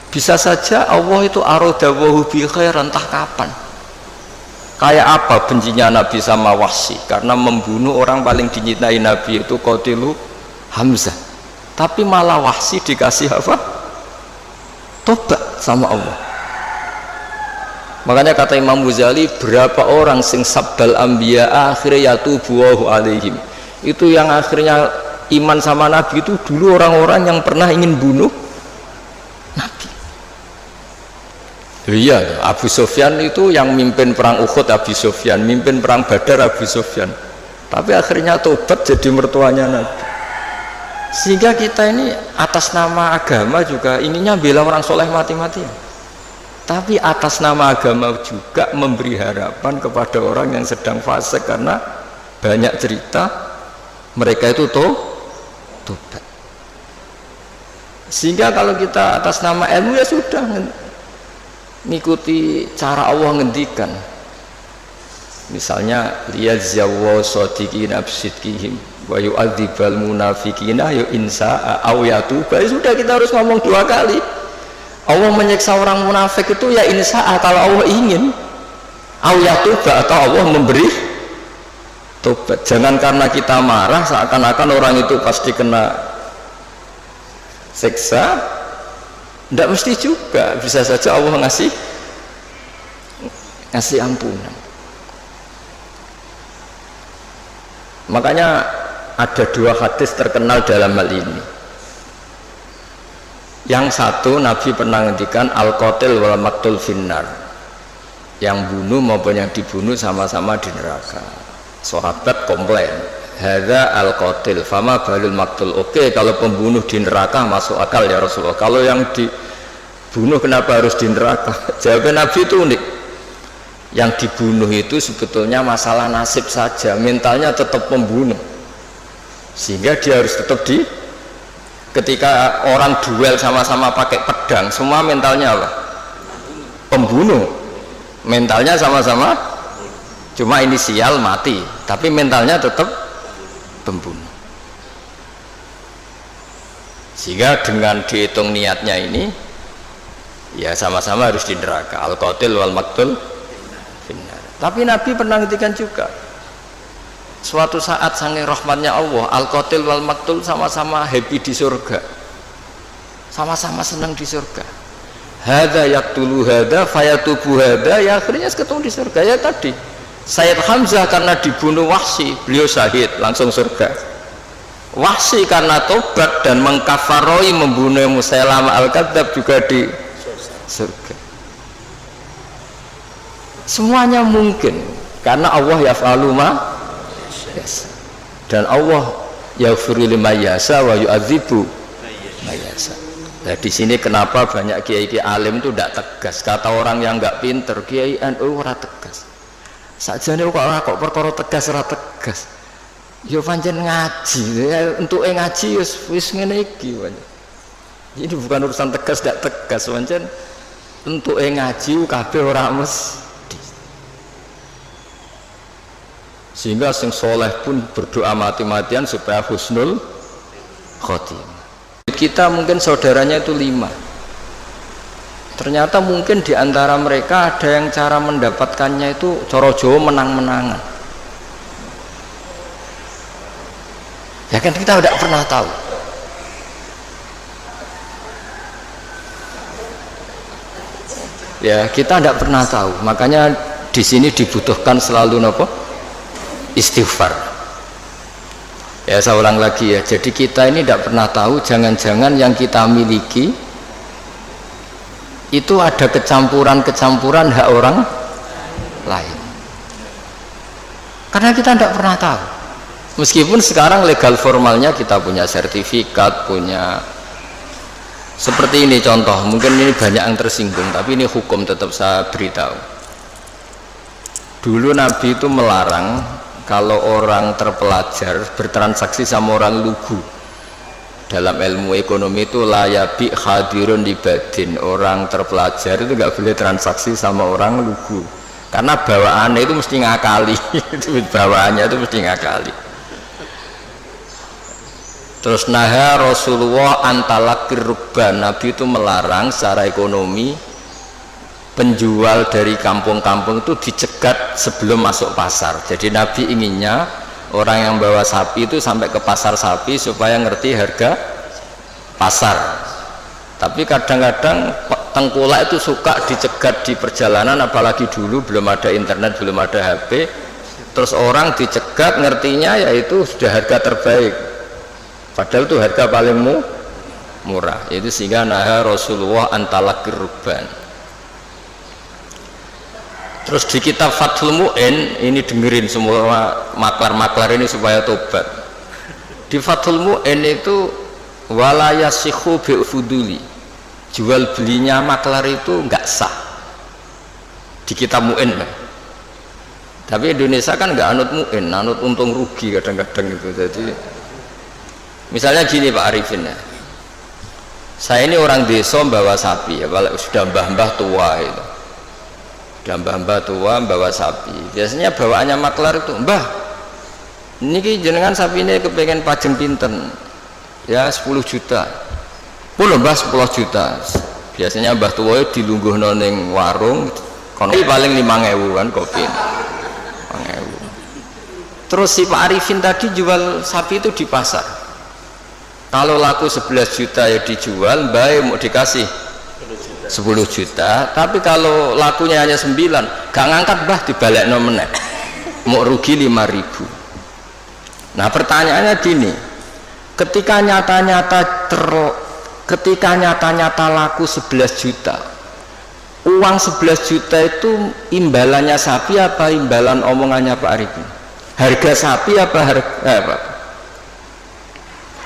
Bisa saja Allah itu aradawahu bi khairan, entah kapan. Kayak apa bencinya Nabi sama Wahsy karena membunuh orang paling dicintai Nabi itu Qatilu Hamzah. Tapi malah Wahsy dikasih apa? Tobat sama Allah. Makanya kata Imam Ghazali, berapa orang sing sabbal anbiya akhirnya yatubu alaihim. Itu yang akhirnya iman sama Nabi itu dulu orang-orang yang pernah ingin bunuh Nabi. Iya, Abu Sufyan itu yang mimpin perang Uhud, Abu Sufyan mimpin perang Badar, Abu Sufyan. Tapi akhirnya tobat jadi mertuanya Nabi. Sehingga kita ini atas nama agama juga ininya bela orang soleh mati-matian. Tapi atas nama agama juga memberi harapan kepada orang yang sedang fasik, karena banyak cerita mereka itu tobat. Sehingga kalau kita atas nama ilmu ya sudah ngikuti cara Allah ngendikan. Misalnya liyadzawwa shadiqina bisidqihim wa yu'adzibal munafiqina ya insa'a aw yatuba. Sudah, kita harus ngomong 2 kali. Allah menyiksa orang munafik itu ya insa'a kalau Allah ingin, aw yatuba atau Allah memberi tobat. Jangan karena kita marah seakan-akan orang itu pasti kena siksa. Tidak mesti juga, bisa saja Allah ngasih ampunan. Makanya ada 2 hadis terkenal dalam hal ini. Yang satu, Nabi pernah ngendikan al-qatil wal maqtul finnar, yang bunuh maupun yang dibunuh sama-sama di neraka. Sahabat komplain, hadza al-qatil fama balul maqtul. Oke, kalau pembunuh di neraka masuk akal ya Rasulullah, kalau yang dibunuh kenapa harus di neraka? Jawabnya Nabi itu unik. Yang dibunuh itu sebetulnya masalah nasib saja, mentalnya tetap pembunuh, sehingga dia harus tetap ketika orang duel sama-sama pakai pedang, semua mentalnya apa? Pembunuh. Mentalnya sama-sama, cuma inisial mati, tapi mentalnya tetap pembunuh. Sehingga dengan dihitung niatnya ini ya sama-sama harus di neraka, al-qatil wal maqtul finnar. Tapi Nabi pernah ngendikan juga, suatu saat saking rahmatnya Allah, al-qatil wal maqtul sama-sama happy di surga, sama-sama senang di surga. Hadza yaqtulu hadza fayatubu hadza, ya akhirnya ketemu di surga. Ya tadi Sayyid Hamzah karena dibunuh Wahsy, beliau syahid langsung surga. Wahsy karena tobat dan mengkafaroi membunuh Musailamah al-Kadzdzab juga di surga. Semuanya mungkin karena Allah yaf'alu ma yasha, dan Allah yaghfiru liman yasha wa yu'adzibu man yasha. Nah, di sini kenapa banyak kiai-kiai alim itu tidak tegas. Kata orang yang nggak pinter, kiai NU ora tegas. Sajane kok perkara tegas ora tegas. Ya pancen ngaji, ya untuk ngaji wis ngene iki. Ini bukan urusan tegas tidak tegas, pancen untuk ngaji kabeh ora mesti. Sehingga sing soleh pun berdoa mati-matian supaya husnul khotimah. Kita mungkin saudaranya itu 5. Ternyata mungkin diantara mereka ada yang cara mendapatkannya itu cara Jawa menang-menangan. Ya kan kita tidak pernah tahu. Ya kita tidak pernah tahu. Makanya di sini dibutuhkan selalu nopo? Istighfar. Ya saya ulang lagi ya, jadi kita ini tidak pernah tahu, jangan-jangan yang kita miliki itu ada kecampuran-kecampuran hak orang lain, karena kita tidak pernah tahu. Meskipun sekarang legal formalnya kita punya sertifikat, punya seperti ini contoh, mungkin ini banyak yang tersinggung, tapi ini hukum tetap saya beritahu. Dulu Nabi itu melarang kalau orang terpelajar bertransaksi sama orang lugu. dalam ilmu ekonomi itu layabi hadirun libadin, orang terpelajar itu nggak boleh transaksi sama orang lugu karena bawaannya itu mesti ngakali. Bawaannya itu mesti ngakali. Terus naha Rasulullah antalakir rubban, Nabi itu melarang secara ekonomi penjual dari kampung-kampung itu dicegat sebelum masuk pasar. Jadi Nabi inginnya orang yang bawa sapi itu sampai ke pasar sapi supaya ngerti harga pasar. Tapi kadang-kadang tengkulak itu suka dicegat di perjalanan, apalagi dulu belum ada internet, belum ada HP. Terus orang dicegat ngertinya yaitu sudah harga terbaik, padahal itu harga paling murah. Itu sehingga naha Rasulullah antalakir rubban. Terus di kitab Fathul Mu'in, ini dengerin semua maklar-maklar ini supaya tobat. Di Fathul Mu'in itu walayasihu bi'fuduli, jual belinya maklar itu nggak sah di kitab Mu'in. Tapi Indonesia kan nggak anut Mu'in, anut untung rugi kadang-kadang itu. Jadi misalnya gini Pak Arifin ya, saya ini orang desa bawa sapi ya, sudah mbah-mbah tua itu, dan mbah-mbah tua bawa sapi, biasanya bawaannya maklar itu, mbah ini jenengan sapi ini kepengen pajeng pinten ya 10 juta pun mbah 10 juta, biasanya mbah tua itu dilungguh noning warung kopi paling 5.000 kan kopi 5.000. Terus si Pak Arifin tadi jual sapi itu di pasar, kalau laku 11 juta ya dijual, mbah mau dikasih 10 juta, tapi kalau lakunya hanya 9 gak ngangkat, bah dibalik meneh mau rugi 5.000. Nah pertanyaannya gini, ketika nyata-nyata laku 11 juta, uang 11 juta itu imbalannya sapi apa imbalan omongannya Pak Arifin? Harga sapi apa harga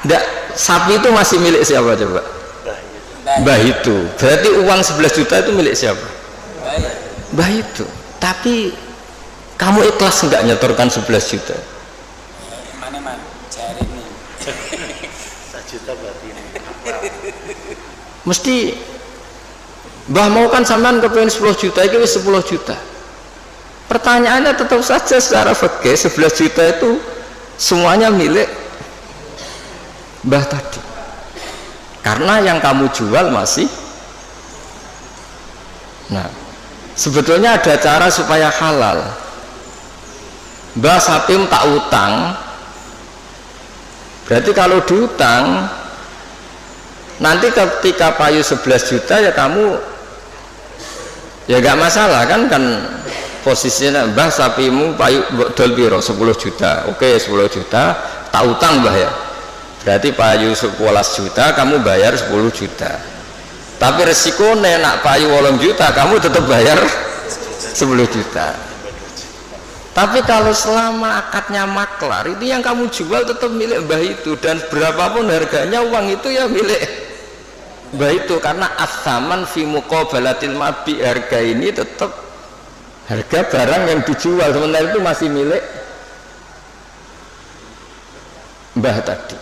enggak, sapi itu masih milik siapa coba? Mbah itu, berarti uang 11 juta itu milik siapa? Mbah itu. Tapi kamu ikhlas enggak nyetorkan 11 juta? Mana cari nih 1 juta berarti ini mesti mbah mau kan sampean kepengen 10 juta, itu 10 juta. Pertanyaannya tetap saja secara fikih 11 juta itu semuanya milik mbah tadi, karena yang kamu jual masih. Nah sebetulnya ada cara supaya halal. Mbah sapi tak utang, berarti kalau diutang nanti ketika payu 11 juta ya kamu ya gak masalah kan posisinya mbah sapimu payu dol piro 10 juta, oke 10 juta tak utang mbah ya, berarti payu 11 juta kamu bayar 10 juta, tapi resikonya nak payu 8 juta kamu tetap bayar 10 juta. Tapi kalau selama akadnya maklar itu yang kamu jual tetap milik mbah itu, dan berapapun harganya uang itu ya milik mbah itu, karena as-saman fi muqabalatil mabi, harga ini tetap harga barang yang dijual, sementara itu masih milik mbah tadi.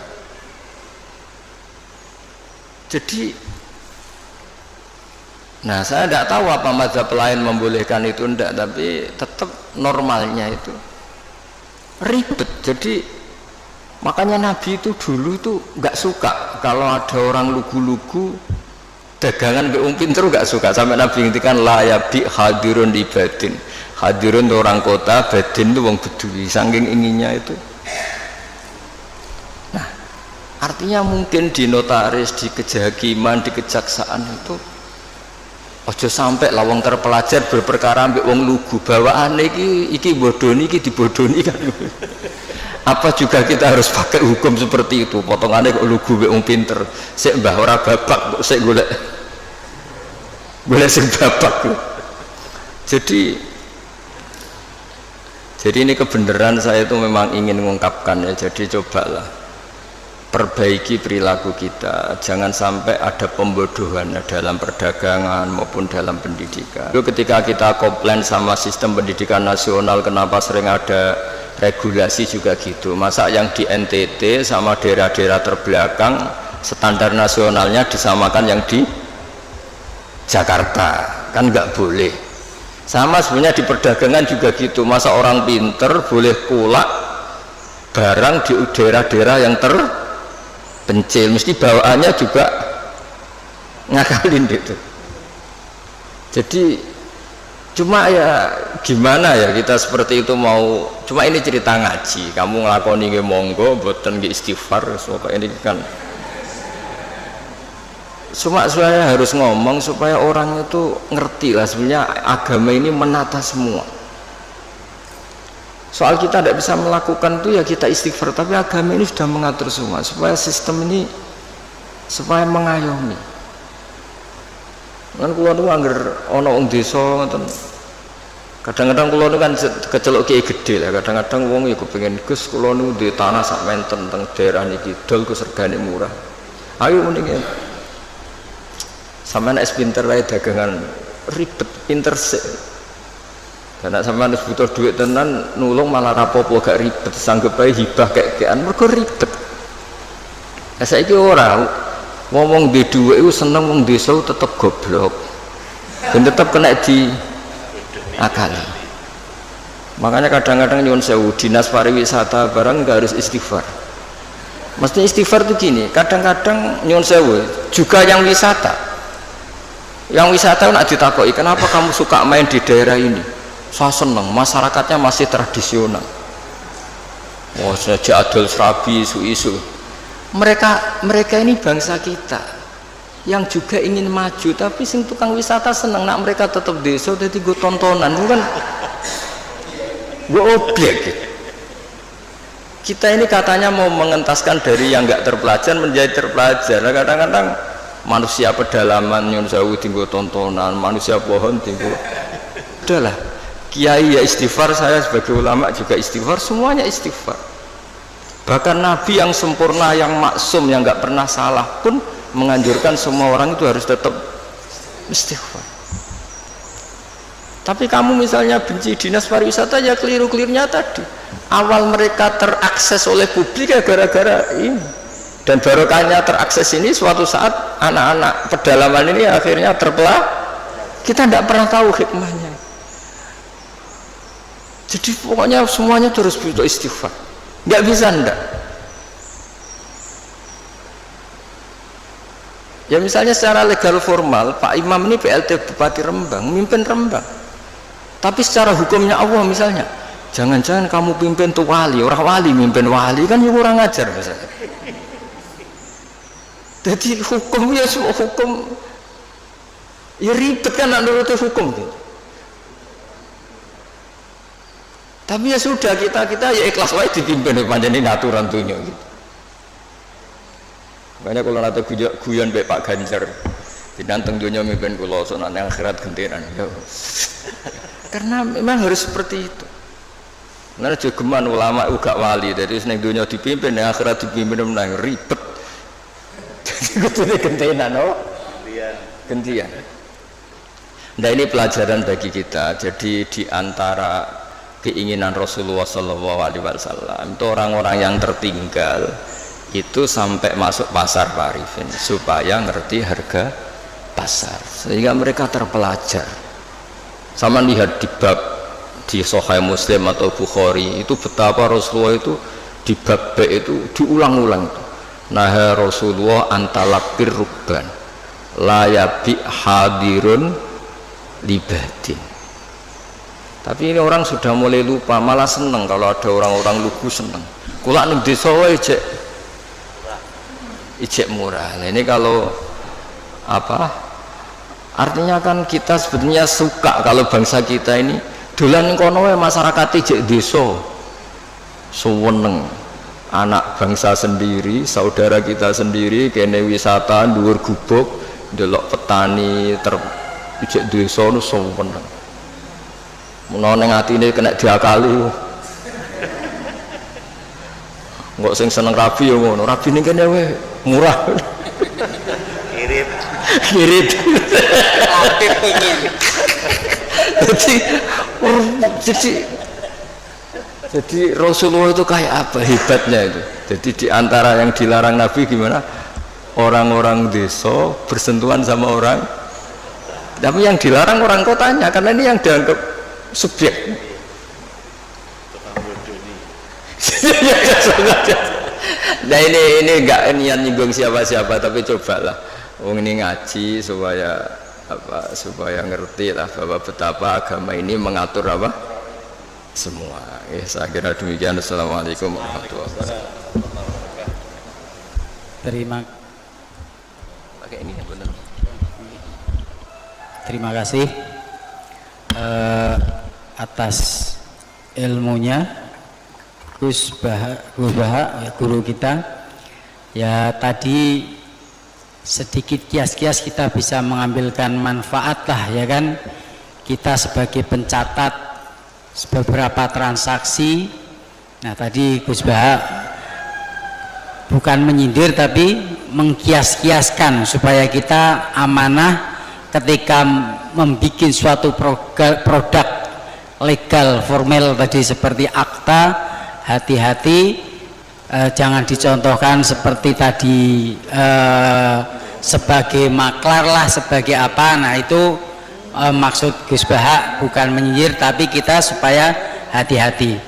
Jadi nah saya tidak tahu apa mazhab lain membolehkan itu enggak, tapi tetap normalnya itu ribet. Jadi makanya Nabi itu dulu itu nggak suka kalau ada orang lugu-lugu dagangan be pinter, nggak suka, sampai Nabi ngintikan layabi hadirun di badin, hadirun itu orang kota, badin itu wong bedui, saking inginnya itu. Nah artinya mungkin di notaris, di kejahakiman, di kejaksaan itu ojo sampai lawang terpelajar berperkara ambek wong lugu, bawaan iki bodoni, iki dibodoni kan. Apa juga kita harus pakai hukum seperti itu? Potongannya kok lugu mbek wong pinter, sik mbah ora babak, sik golek sing babak. Jadi ini kebenaran saya itu memang ingin mengungkapkan ya. Jadi cobalah perbaiki perilaku kita, jangan sampai ada pembodohan dalam perdagangan maupun dalam pendidikan. Lalu ketika kita komplain sama sistem pendidikan nasional, kenapa sering ada regulasi juga gitu, masa yang di NTT sama daerah-daerah terbelakang standar nasionalnya disamakan yang di Jakarta, kan nggak boleh. Sama sebenarnya di perdagangan juga gitu, masa orang pinter boleh kulak barang di daerah-daerah yang terpencil, mesti bawaannya juga ngakalin gitu. Jadi cuma ya gimana ya kita seperti itu mau, cuma ini cerita ngaji, kamu ngelakoni nggih monggo, mboten nggih istighfar, pokoknya ini kan cuma saya harus ngomong supaya orang itu ngerti lah sebenarnya agama ini menata semua. Soal kita tidak bisa melakukan itu ya kita istighfar, tapi agama ini sudah mengatur semua supaya sistem ini supaya mengayomi. Kan kula niku angger ana wong desa ngoten. Kadang-kadang kula niku kan kecelok kiai gede lah, kadang-kadang wong iku pengen Gus kula niku duwe tanah sak menten teng daerah niki dol Gus regane murah. Ayo mending sampean es pinter wae dagangan ribet pinter sik. Karena sampean wis butuh duit tenan nulung malah rapopo gak ribet, sanggep ae hibah kek-kekan mergo ribet. Lah saiki ora ngomong di dhuwit iku seneng wong desa tetep goblok. Dan tetep kena di akal. Makanya kadang-kadang nyuwun sewu dinas pariwisata barang enggak harus istighfar. Mesti istighfar tuh gini, kadang-kadang nyuwun sewu juga yang wisata. Yang wisata nak ditakoki, kenapa kamu suka main di daerah ini? Saya seneng, masyarakatnya masih tradisional. Oh, saja adol serabi isu-isu. Mereka ini bangsa kita yang juga ingin maju, tapi sing tukang wisata seneng nak mereka tetap desa, jadi gue tontonan, bukan gue objek. Kita ini katanya mau mengentaskan dari yang nggak terpelajar menjadi terpelajar. Kadang-kadang manusia pedalaman nyun sewu tinggal tontonan, manusia pohon tinggal udahlah kiai ya istighfar, saya sebagai ulama juga istighfar, semuanya istighfar. Bahkan Nabi yang sempurna, yang maksum, yang nggak pernah salah pun menganjurkan semua orang itu harus tetap istighfar. Tapi kamu misalnya benci dinas pariwisata ya keliru-kelirunya tadi, awal mereka terakses oleh publik ya gara-gara ini. Dan barokahnya terakses ini suatu saat anak-anak pedalaman ini akhirnya terbelah. Kita tidak pernah tahu hikmahnya. Jadi pokoknya semuanya terus butuh istighfar. Nggak bisa ndak. Ya misalnya secara legal formal Pak Imam ini PLT Bupati Rembang, mimpin Rembang. Tapi secara hukumnya Allah misalnya, jangan-jangan kamu pimpin tuh wali, orang wali mimpin wali kan ya kurang ajar misalnya. Jadi hukum ya semua hukum ya ribet kan nuruti hukum gitu. Tapi ya sudah kita ya ikhlas wae dipimpin panjenengan aturan dunia gitu. Makanya kalau nanti guyon mbek Pak Ganjar dinanteng dunia mimpin kula sono nang akhirat gentenan ya. Karena memang harus seperti itu. Karena jogeman ulama uga wali dari ning dunia dipimpin nang akhirat dipimpin menang ribet. Kutune gentenan oh gentian. Nah ini pelajaran bagi kita. Jadi di antara keinginan Rasulullah SAW itu orang-orang yang tertinggal itu sampai masuk pasar Pak Arifin supaya ngerti harga pasar sehingga mereka terpelajar. Sama lihat di bab di Sahih Muslim atau Bukhari itu betapa Rasulullah itu di bab B itu diulang-ulang itu. Nah Rasulullah antalakir rubban layabi hadirun libadin. Tapi ini orang sudah mulai lupa, malah seneng kalau ada orang-orang lugu seneng. Kulak ning desa wae ijek murah. Nah ini kalau apa? Artinya kan kita sebetulnya suka kalau bangsa kita ini dolan kono wae masyarakat ijek desa. Suweneng. Anak bangsa sendiri, saudara kita sendiri, kene wisata, dhuwur gubuk, ndelok petani ijek desa nu suweneng. Menawa ning atine kena diakali. Engko sing seneng rabi ya ngono, rabi ning kene wae murah. Irit. Aktif pengen. Jadi Rasulullah itu kayak apa hebatnya itu. Jadi di antara yang dilarang Nabi gimana? orang-orang desa bersentuhan sama orang, tapi yang dilarang orang kotanya karena ini yang dianggap subjek. Tukang bodoh nih. Nah ini enggak niat nyinggung siapa-siapa, tapi cobalah ini ngaji supaya apa, supaya ngerti lah bahwa betapa agama ini mengatur apa semua. Saya kira demikian. Assalamualaikum warahmatullahi wabarakatuh. Pakai ini ya benar. Terima kasih atas ilmunya Gus Baha, guru kita. Ya tadi sedikit kias-kias kita bisa mengambilkan manfaat lah ya kan. Kita sebagai pencatat beberapa transaksi. Nah tadi Gus Baha bukan menyindir tapi mengkias-kiaskan supaya kita amanah ketika membuat suatu produk legal formal tadi seperti akta. Hati-hati jangan dicontohkan seperti tadi sebagai maklar lah, sebagai apa. Nah itu maksud Gus Baha bukan menyindir tapi kita supaya hati-hati.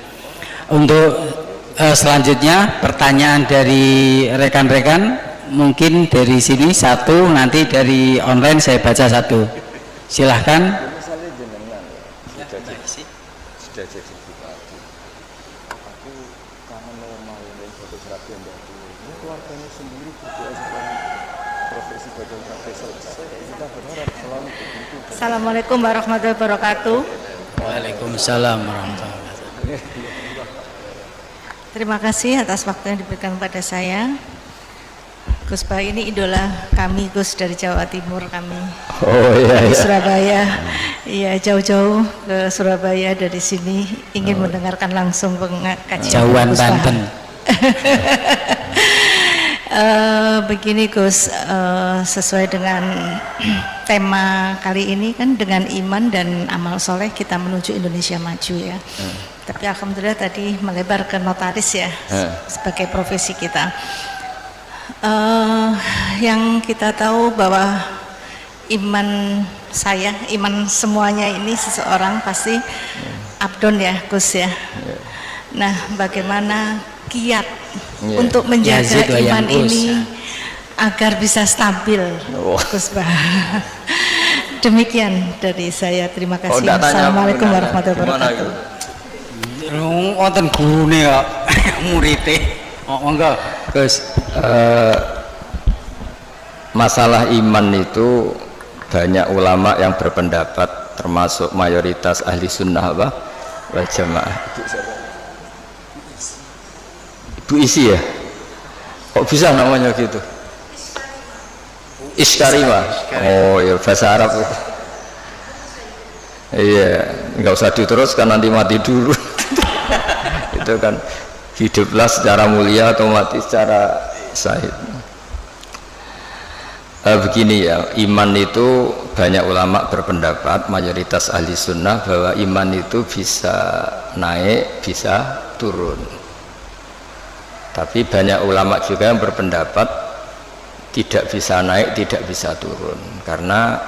Untuk selanjutnya pertanyaan dari rekan-rekan, mungkin dari sini satu, nanti dari online saya baca satu. Silahkan. Sudah jadi bupati. Aku kangen normal dan fotografi yang dahulu. Ini keluarganya sendiri berdoa supaya profesi fotografi selesai. Kita berharap selalu begitu. Assalamualaikum warahmatullahi wabarakatuh. Waalaikumsalam warahmatullahi wabarakatuh. Terima kasih atas waktu yang diberikan kepada saya. Gus Baha ini idola kami, Gus, dari Jawa Timur kami. Oh iya, Dari iya. Surabaya. Iya, jauh-jauh ke Surabaya dari sini ingin mendengarkan langsung kajian Jauhan Gus Baha. Banten. Begini Gus, sesuai dengan tema kali ini kan dengan iman dan amal soleh kita menuju Indonesia maju ya. Tapi alhamdulillah tadi melebar ke notaris ya sebagai profesi kita. Yang kita tahu bahwa iman saya, iman semuanya ini seseorang pasti abdon ya Gus ya. Nah bagaimana kiat untuk menjaga Yazid wa iman Yanqus. ini agar bisa stabil Gus Baha. Demikian dari saya, terima kasih. Assalamualaikum warahmatullahi wabarakatuh. Wonten gurune kok murite. Monggo Gus. Masalah iman itu banyak ulama yang berpendapat, termasuk mayoritas ahli sunnah wal jamaah. Ibu Isi ya? Kok bisa namanya gitu? Iskarima. Oh ya bahasa Arab itu. Iya, nggak usah diteruskan nanti mati dulu. Itu kan hiduplah secara mulia atau mati secara syahid. Begini ya, iman itu banyak ulama berpendapat, mayoritas ahli sunnah bahwa iman itu bisa naik, bisa turun. Tapi banyak ulama juga yang berpendapat tidak bisa naik, tidak bisa turun. Karena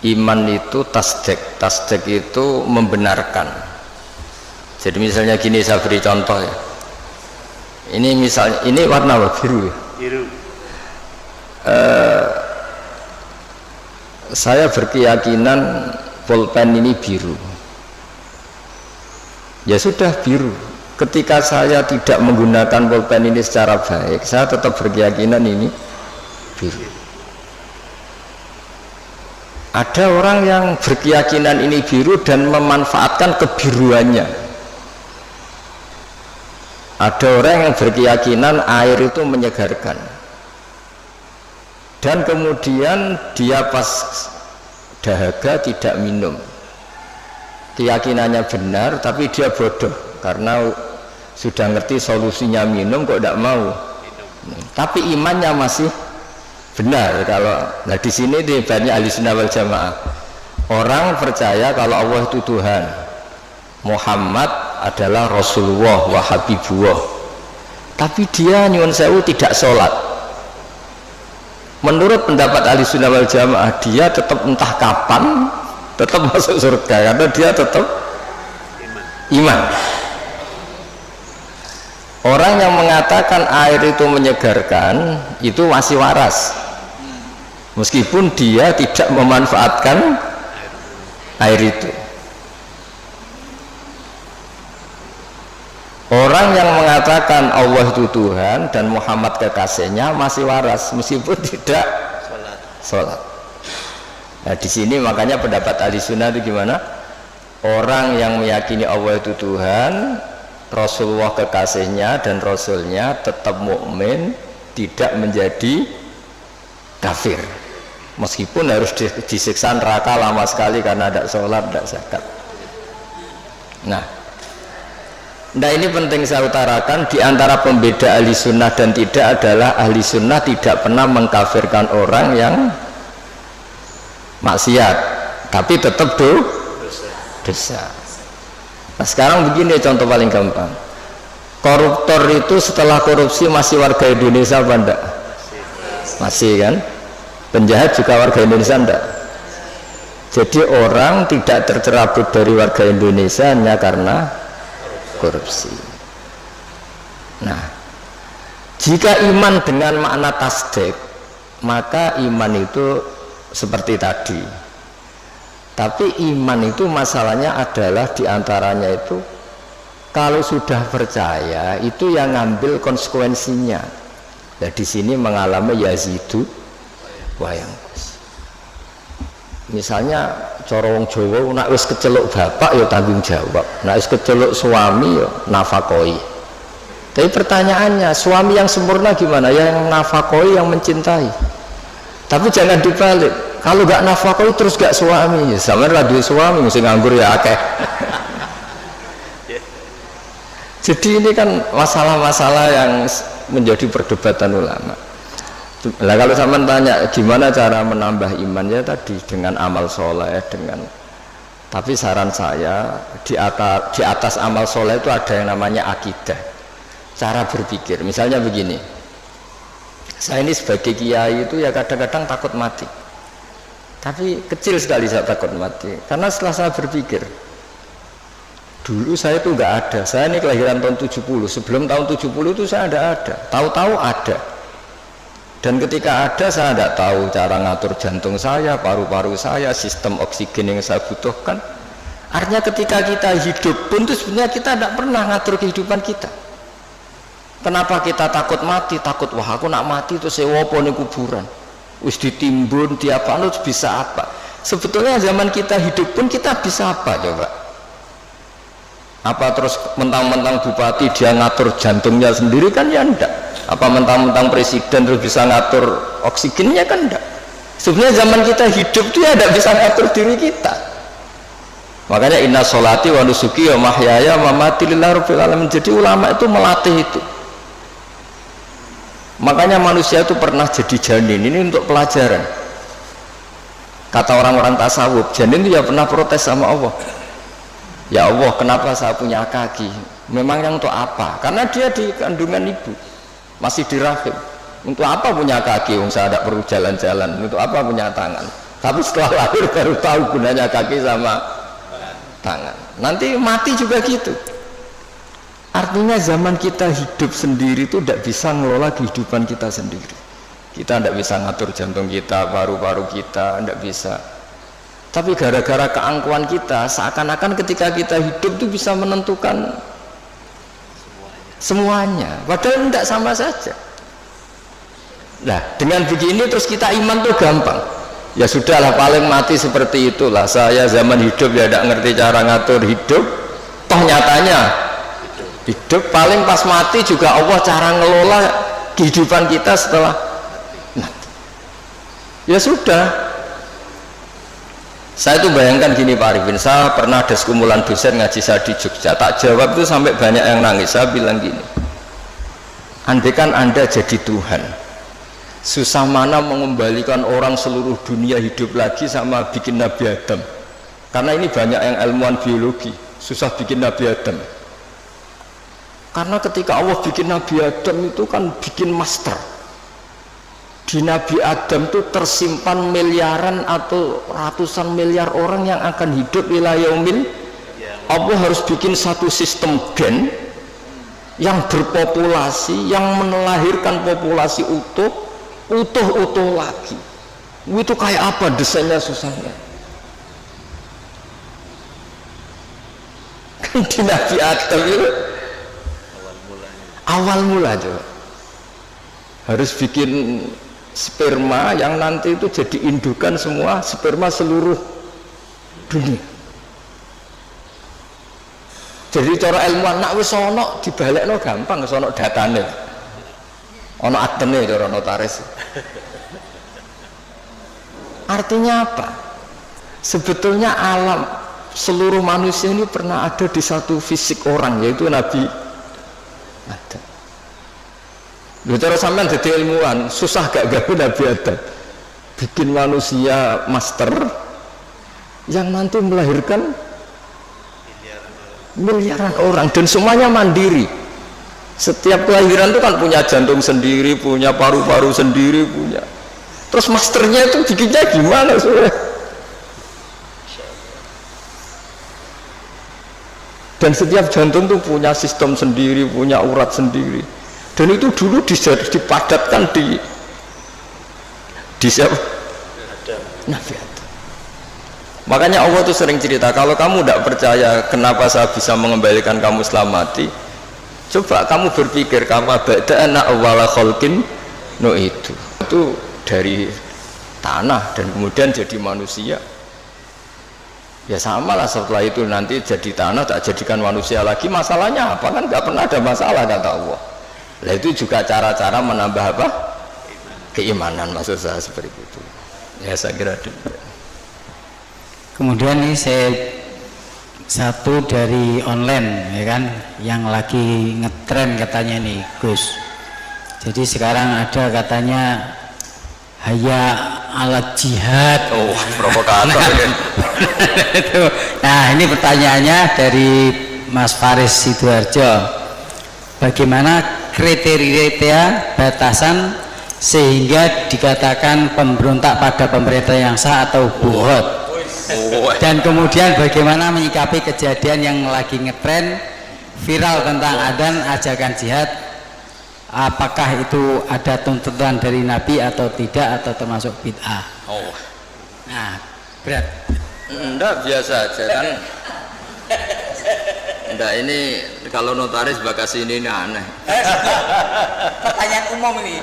iman itu tasdek, tasdek itu membenarkan. Jadi misalnya gini, saya beri contoh ya. Ini misalnya, ini warna biru ya? Biru. Saya berkeyakinan pulpen ini biru. Ya sudah biru. Ketika saya tidak menggunakan pulpen ini secara baik, saya tetap berkeyakinan ini biru. Ada orang yang berkeyakinan ini biru dan memanfaatkan kebiruannya. Ada orang yang berkeyakinan air itu menyegarkan, dan kemudian dia pas dahaga tidak minum. Keyakinannya benar tapi dia bodoh karena sudah ngerti solusinya minum kok tidak mau. Tapi imannya masih benar. Kalau nah di sini di banyak ahli sunnah wal jamaah, orang percaya kalau Allah itu Tuhan, Muhammad adalah Rasulullah wa Habibullah, tapi dia nyuwun sewu tidak sholat. Menurut pendapat ahli sunnah wal jamaah, dia tetap entah kapan tetap masuk surga karena dia tetap iman. Orang yang mengatakan air itu menyegarkan itu masih waras, meskipun dia tidak memanfaatkan air itu. Orang yang mengatakan Allah itu Tuhan dan Muhammad kekasihnya masih waras meskipun tidak sholat. Nah di sini makanya pendapat ahli sunnah itu gimana? Orang yang meyakini Allah itu Tuhan, Rasulullah kekasihnya dan Rasulnya tetap mukmin, tidak menjadi kafir meskipun harus disiksa neraka lama sekali karena tidak sholat, tidak zakat. Nah ini penting saya utarakan, di antara pembeda ahli sunnah dan tidak adalah ahli sunnah tidak pernah mengkafirkan orang yang maksiat tapi tetap dosa. Nah sekarang begini contoh paling gampang, koruptor itu setelah korupsi masih warga Indonesia apa enggak? Masih kan? Penjahat juga warga Indonesia enggak? Jadi orang tidak tercerabut dari warga Indonesia hanya karena korupsi. Nah, jika iman dengan makna tasdik, maka iman itu seperti tadi. Tapi iman itu masalahnya adalah diantaranya itu kalau sudah percaya itu yang ngambil konsekuensinya. Nah, di sini mengalami yazidu wayangkus. Misalnya cara wong Jawa nek wis keceluk bapak ya tanggung jawab, nek wis keceluk suami ya nafakoi. Tapi pertanyaannya, suami yang sempurna gimana? Yang nafakoi, yang mencintai. Tapi jangan dibalik, kalau gak nafakoi terus gak suami, ya sama lah duwe suami mesti nganggur ya akeh. Jadi ini kan masalah-masalah yang menjadi perdebatan ulama. Nah kalau sama tanya gimana cara menambah imannya tadi dengan amal soleh, tapi saran saya di atas amal soleh itu ada yang namanya akidah, cara berpikir. Misalnya begini, saya ini sebagai kiai itu ya kadang-kadang takut mati, tapi kecil sekali saya takut mati karena setelah saya berpikir, dulu saya itu nggak ada, saya ini kelahiran tahun 70, sebelum tahun 70 itu saya tidak ada, tahu-tahu ada. Dan ketika ada saya tidak tahu cara ngatur jantung saya, paru-paru saya, sistem oksigen yang saya butuhkan. Artinya ketika kita hidup pun itu sebenarnya kita tidak pernah ngatur kehidupan kita. Kenapa kita takut mati? Takut wah aku nak mati itu sewopo ning kuburan, wis ditimbun diapa terus bisa apa? Sebetulnya zaman kita hidup pun kita bisa apa coba? Apa terus mentang-mentang bupati dia ngatur jantungnya sendiri kan ya enggak? Apa mentang-mentang presiden terus bisa ngatur oksigennya kan enggak? Sebenarnya zaman kita hidup itu ya enggak bisa ngatur diri kita. Makanya inna sholati wa nusuki wa mahyaya wa mamati lillahi rabbil alamin. Jadi ulama itu melatih itu. Makanya manusia itu pernah jadi janin, ini untuk pelajaran. Kata orang-orang tasawuf, janin itu ya pernah protes sama Allah. Ya Allah, kenapa saya punya kaki? Memang yang untuk apa? Karena dia di kandungan ibu, masih di rahim. Untuk apa punya kaki? Saya tidak perlu jalan-jalan. Untuk apa punya tangan? Tapi setelah lahir baru tahu gunanya kaki sama tangan. Nanti mati juga gitu. Artinya zaman kita hidup sendiri itu tidak bisa ngelola kehidupan kita sendiri. Kita tidak bisa ngatur jantung kita, paru-paru kita, tidak bisa. Tapi gara-gara keangkuhan kita, seakan-akan ketika kita hidup itu bisa menentukan semuanya. Padahal tidak, sama saja. Nah, dengan begini terus kita iman tuh gampang. Ya sudahlah, paling mati seperti itulah. Saya zaman hidup ya tidak ngerti cara ngatur hidup. Toh nyatanya hidup paling pas mati juga Allah cara ngelola kehidupan kita setelah mati. Ya sudah. Saya itu bayangkan gini Pak Arifin, saya pernah ada sekumpulan dosen ngaji saya di Jogja, tak jawab itu sampai banyak yang nangis. Saya bilang gini, andai kan Anda jadi Tuhan, susah mana mengembalikan orang seluruh dunia hidup lagi sama bikin Nabi Adam. Karena ini banyak yang ilmuwan biologi, susah bikin Nabi Adam. Karena ketika Allah bikin Nabi Adam itu kan bikin master. Di Nabi Adam itu tersimpan miliaran atau ratusan miliar orang yang akan hidup ila yaumil. Allah harus bikin satu sistem gen yang berpopulasi, yang melahirkan populasi utuh lagi. Itu kayak apa desainnya, susahnya. Di Nabi Adam itu awal mula coba. Harus bikin sperma yang nanti itu jadi indukan semua sperma seluruh dunia. Jadi cara ilmuwan nak wis ana dibalekno gampang, wis ana datane. Ana aktene cara notaris. Artinya apa? Sebetulnya alam seluruh manusia ini pernah ada di satu fisik orang, yaitu Nabi Adam. Lho cara sampean dadi ilmuwan, susah gak gawe Nabi Adam. Bikin manusia master yang nanti melahirkan miliaran orang dan semuanya mandiri. Setiap kelahiran itu kan punya jantung sendiri, punya paru-paru sendiri, punya. Terus masternya itu bikinnya gimana sebenarnya? Dan setiap jantung itu punya sistem sendiri, punya urat sendiri. Dan itu dulu dipadatkan di siapa? Nabi Adam. Makanya Allah tuh sering cerita, kalau kamu tidak percaya kenapa saya bisa mengembalikan kamu selamati, coba kamu berpikir kama ba'da'ana awwala khalqin no itu dari tanah dan kemudian jadi manusia. Ya sama lah, setelah itu nanti jadi tanah tak jadikan manusia lagi, masalahnya apa? Kan nggak pernah ada masalah kata Allah. Nah itu juga cara-cara menambah apa? Keimanan, maksud saya seperti itu. Ya saya kira demikian. Kemudian ini saya satu dari online ya kan, yang lagi ngetren katanya nih Gus. Jadi sekarang ada katanya haya alat jihad. Oh provokator ini. Nah ini pertanyaannya dari Mas Faris Sidoarjo. Bagaimana kriteria batasan sehingga dikatakan pemberontak pada pemerintah yang sah atau buhot? Dan kemudian bagaimana menyikapi kejadian yang lagi ngetren viral tentang adzan ajakan jihad? Apakah itu ada tuntutan dari Nabi atau tidak, atau termasuk bid'ah? Oh. Nah, berat. Enggak, biasa aja kan. Enggak, ini kalau notaris bakas ini aneh. Pertanyaan umum ini.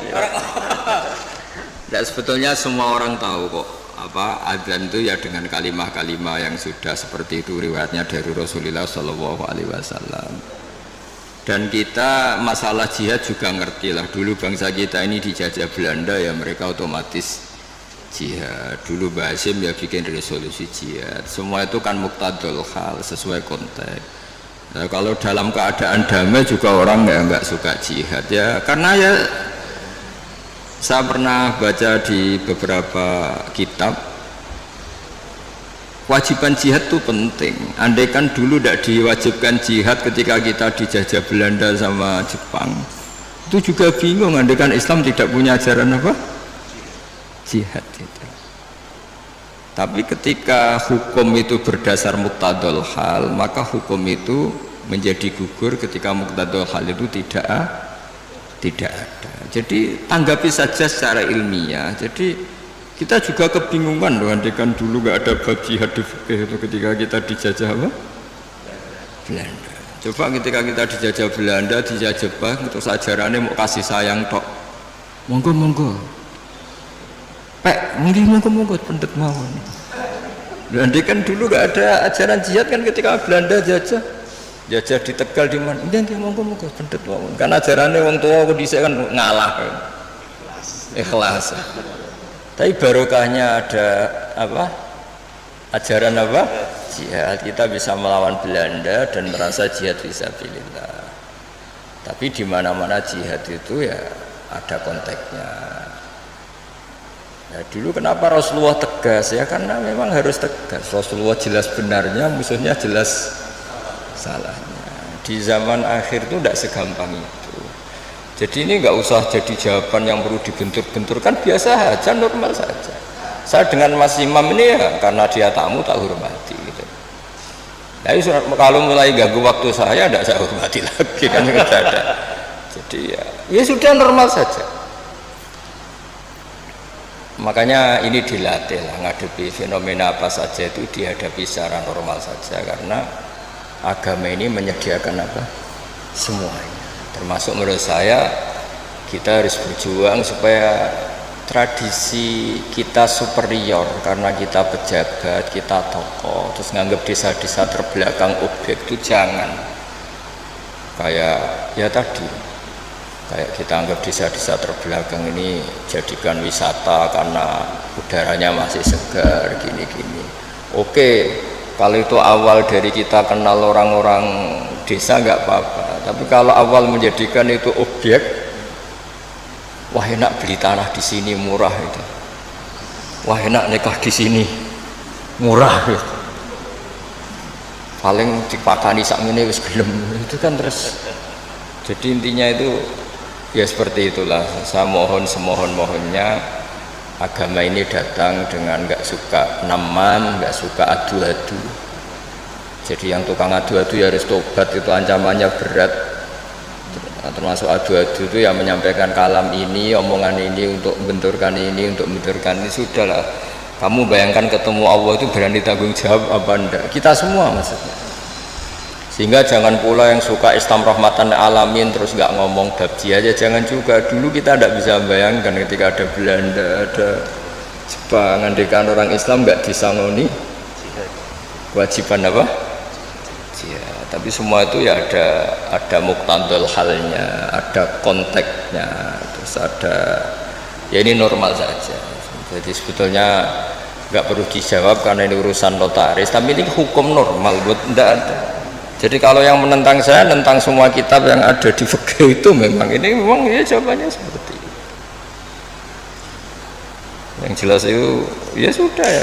Enggak, sebetulnya semua orang tahu kok apa adzan itu ya dengan kalimah-kalimah yang sudah seperti itu riwayatnya dari Rasulullah Shallallahu Alaihi Wasallam. Dan kita masalah jihad juga ngerti lah, dulu bangsa kita ini dijajah Belanda ya mereka otomatis jihad. Dulu Mbah Hasyim ya bikin resolusi jihad, semua itu kan muqtadul hal, sesuai konteks. Nah, kalau dalam keadaan damai juga orang nggak suka jihad ya, karena ya saya pernah baca di beberapa kitab kewajiban jihad itu penting. Andaikan dulu tidak diwajibkan jihad ketika kita dijajah Belanda sama Jepang, itu juga bingung. Andaikan Islam tidak punya ajaran apa? Jihad itu. Tapi ketika hukum itu berdasar muqtadul hal, maka hukum itu menjadi gugur ketika muqtadul hal itu tidak ada. Jadi tanggapi saja secara ilmiah. Jadi kita juga kebingungan loh, andaikan dulu nggak ada bab jihad di fikih itu ketika kita dijajah apa? Belanda. Coba ketika kita dijajah Belanda, dijajah Jepang, terus ajarannya mau kasih sayang tok. Monggo. Pek, monggo pendet mawon. Andaikan dulu nggak ada ajaran jihad kan ketika Belanda jajah di Tegal di mana? Ini monggo pendet mawon. Kan ajarannya wong tua dhisik kan ngalah. Ikhlas. Tapi barokahnya ada apa? Ajaran apa? Jihad. Kita bisa melawan Belanda dan merasa jihad fisabilillah. Tapi di mana-mana jihad itu ya ada konteksnya. Ya dulu kenapa Rasulullah tegas ya? Karena memang harus tegas. Rasulullah jelas benarnya, musuhnya jelas salahnya. Di zaman akhir itu tidak segampang itu. Jadi ini nggak usah jadi jawaban yang perlu dibentur-benturkan, biasa aja, normal saja. Saya dengan Mas Imam ini ya karena dia tamu tak hormati gitu. Tapi kalau mulai ganggu waktu saya tidak saya hormati lagi kan nggak ada. Jadi ya sudah normal saja. Makanya ini dilatih lah, ngadepi fenomena apa saja itu dihadapi secara normal saja, karena agama ini menyediakan apa? Semuanya. Termasuk menurut saya kita harus berjuang supaya tradisi kita superior, karena kita pejabat, kita tokoh, terus nganggap desa-desa terbelakang objek itu jangan. Kayak ya tadi, kayak kita anggap desa-desa terbelakang ini jadikan wisata karena udaranya masih segar gini-gini. Oke, kalau itu awal dari kita kenal orang-orang desa nggak apa-apa, tapi kalau awal menjadikan itu objek, wah enak beli tanah di sini murah itu, wah enak nikah di sini murah gitu. Paling dipakani sakmene wis gelem itu kan. Terus jadi intinya itu ya seperti itulah. Saya mohon semohon-mohonnya agama ini datang dengan nggak suka naman, nggak suka adu-adu. Jadi yang tukang adu-adu ya harus tobat, itu ancamannya berat. Termasuk adu-adu itu yang menyampaikan kalam ini, omongan ini untuk membenturkan ini, untuk membenturkan ini, sudahlah. Kamu bayangkan ketemu Allah itu berani tanggung jawab apa enggak? Kita semua maksudnya. Sehingga jangan pula yang suka Islam rahmatan alamin terus nggak ngomong babji aja, jangan juga. Dulu kita tidak bisa bayangkan ketika ada Belanda, ada Jepang, andekan orang Islam nggak disangoni kewajiban apa? Ya, tapi semua itu ya ada muktadal halnya, ada konteksnya, terus ada ya ini normal saja. Jadi sebetulnya nggak perlu dijawab karena ini urusan notaris, tapi ini hukum normal buat tidak ada. Jadi kalau yang menentang saya tentang semua kitab yang ada di fikih itu memang ya jawabannya seperti itu. Yang jelas itu ya sudah ya,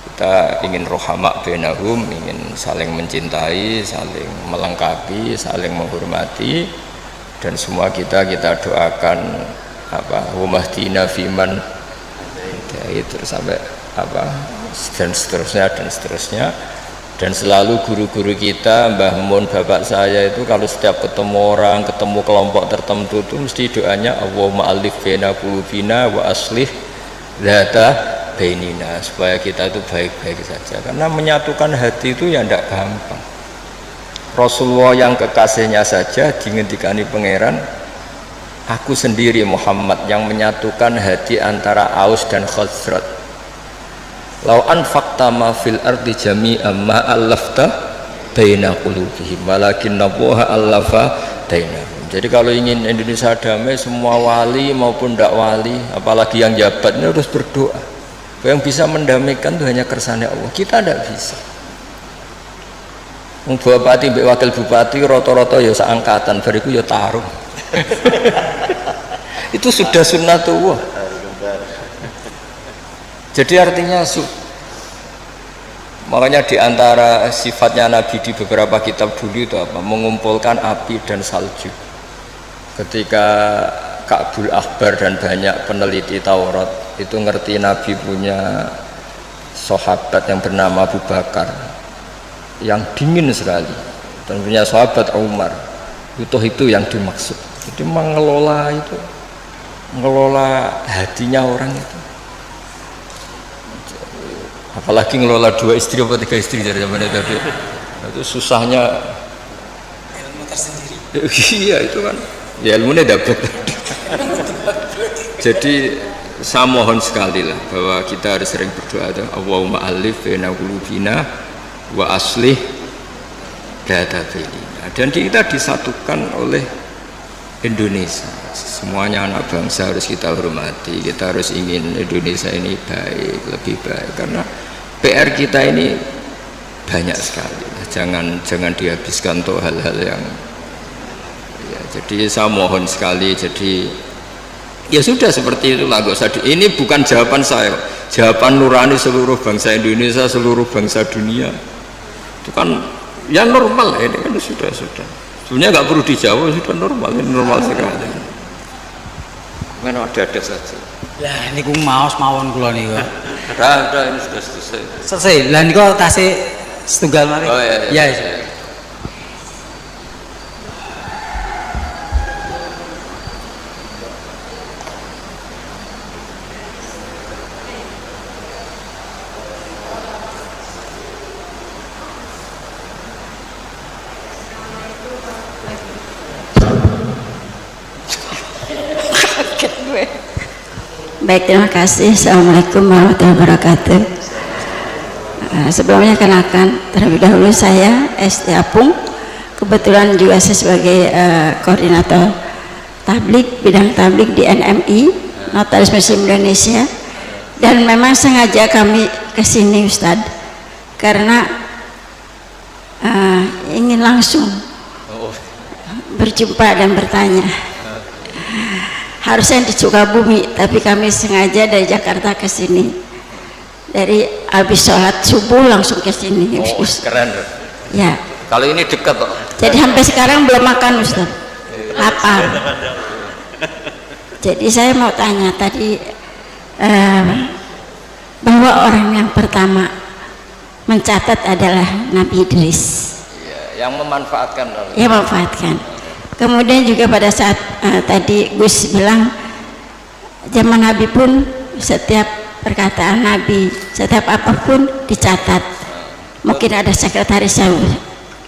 kita ingin rohama bainahum, ingin saling mencintai, saling melengkapi, saling menghormati, dan semua kita doakan apa humahdina fiman itu sampai apa dan seterusnya. Dan selalu guru-guru kita, Mbah Mun, bapak saya itu kalau setiap ketemu orang, ketemu kelompok tertentu itu mesti doanya Allahumma alif baina qulubina wa aslih dzata bainina, supaya kita itu baik-baik saja. Karena menyatukan hati itu ya tidak gampang. Rasulullah yang kekasihnya saja dingendikani pangeran, aku sendiri Muhammad yang menyatukan hati antara Aus dan Khazraj. Lau anfaqta ma fil ardi jami'an ma allafta baina qulubihim walakinna Allaha allafa bainahum. Jadi kalau ingin Indonesia damai, semua wali maupun tidak wali, apalagi yang jabat ini harus berdoa. Yang bisa mendamaikan itu hanya kersane Allah. Kita tidak bisa. Bupati, wakil bupati, roto-roto ya seangkatan, bariku ya tarung. Itu sudah sunnatullah. Jadi artinya makanya diantara sifatnya Nabi di beberapa kitab dulu itu apa? Mengumpulkan api dan salju. Ketika Ka'bul Akhbar dan banyak peneliti Taurat itu ngerti Nabi punya sahabat yang bernama Abu Bakar yang dingin sekali, dan punya sahabat Umar, itu yang dimaksud. Jadi mengelola hatinya orang itu. Apalagi ngelola 2 istri atau 3 istri dari zaman itu, susahnya ilmu tersendiri. Iya itu kan ya ilmunya dapat. Jadi saya mohon sekali lah bahwa kita harus sering berdoa, Allahumma alif baina qulubina wa aslih dzata bainina, dan kita disatukan oleh Indonesia. Semuanya anak bangsa harus kita hormati, kita harus ingin Indonesia ini baik, lebih baik, karena PR kita ini banyak sekali. Jangan dihabiskan untuk hal-hal yang ya, jadi saya mohon sekali. Jadi ya sudah seperti itulah, gak usah ini bukan jawaban saya, jawaban nurani seluruh bangsa Indonesia, seluruh bangsa dunia. Itu kan ya normal, ini kan sudah sebenarnya nggak perlu dijawab, sudah normal, ini normal sekali. Memang ada saja. Ya niku maos mawon kula niku. Udah ini sudah selesai. Selesai. Lah niku tasih setunggal mari. Oh iya. Ya. Baik, terima kasih. Assalamualaikum warahmatullahi wabarakatuh. Sebelumnya kenalkan terlebih dahulu saya Esti Apung, kebetulan juga saya sebagai koordinator tablik, bidang tablik di NMI Notaris Muslim Indonesia. Dan memang sengaja kami kesini Ustadz karena ingin langsung berjumpa dan bertanya. Harusnya di Sukabumi, tapi kami sengaja dari Jakarta ke sini. Dari habis sholat subuh langsung ke sini. Oh, keren. Ya. Kalau ini dekat kok. Jadi sampai sekarang belum makan Ustaz. Lapar. Jadi saya mau tanya tadi bahwa orang yang pertama mencatat adalah Nabi Idris. Ya, yang memanfaatkan. Ya, memanfaatkan. Kemudian juga pada saat tadi Gus bilang zaman Nabi pun setiap perkataan Nabi, setiap apapun dicatat. Mungkin ada sekretarisnya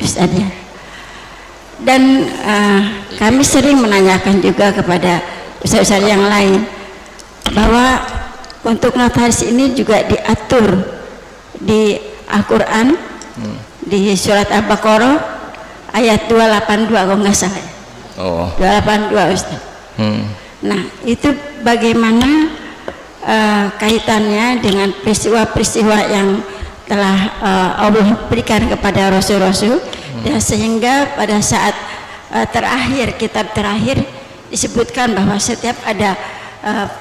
Ustaz ya. Dan kami sering menanyakan juga kepada ustaz-ustaz yang lain bahwa untuk notaris ini juga diatur di Al-Quran di surat Al-Baqarah ayat 282 kalau nggak salah. 282 Ustaz. Nah itu bagaimana kaitannya dengan peristiwa-peristiwa yang telah Allah berikan kepada Rasul-Rasul dan sehingga pada saat terakhir, kitab terakhir disebutkan bahwa setiap ada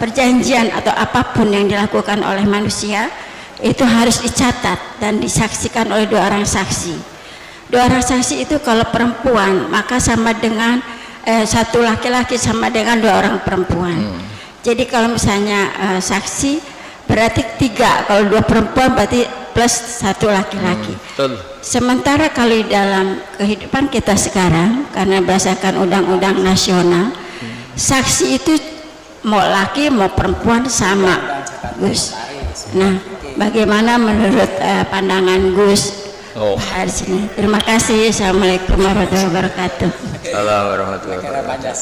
perjanjian atau apapun yang dilakukan oleh manusia itu harus dicatat dan disaksikan oleh 2 orang saksi. 2 orang saksi itu kalau perempuan maka sama dengan 1 laki-laki sama dengan 2 orang perempuan. Jadi kalau misalnya saksi berarti 3, kalau 2 perempuan berarti plus 1 laki-laki. Sementara kalau di dalam kehidupan kita sekarang karena berdasarkan undang-undang nasional, saksi itu mau laki mau perempuan sama Gus. Nah bagaimana menurut pandangan Gus? Di sini. Terima kasih. Assalamualaikum warahmatullahi wabarakatuh. Assalamualaikum warahmatullahi wabarakatuh.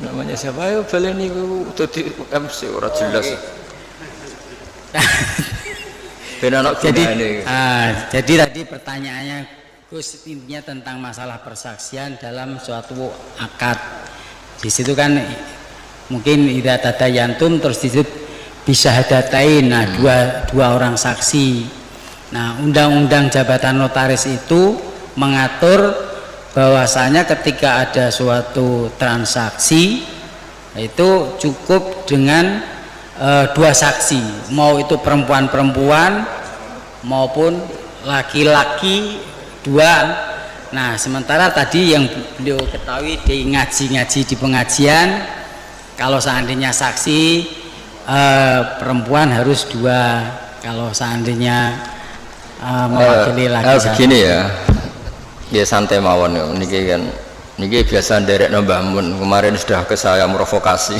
Namanya siapa ya? Baleni ku dadi MC ora jelas. Jadi tadi pertanyaannya Gus intinya tentang masalah persaksian dalam suatu akad. Di situ kan mungkin idza tadayantum terus di situ bisa hadatain. Nah, dua orang saksi. Nah, undang-undang jabatan notaris itu mengatur bahwasanya ketika ada suatu transaksi itu cukup dengan 2 saksi, mau itu perempuan-perempuan maupun laki-laki 2. Nah, sementara tadi yang beliau ketahui di ngaji-ngaji di pengajian kalau seandainya saksi perempuan harus 2, kalau seandainya mewakili laki-laki. Begini ya santai mawon ya. Niki biasa nderek Mbah Mun, kemarin sudah ke saya provokasi.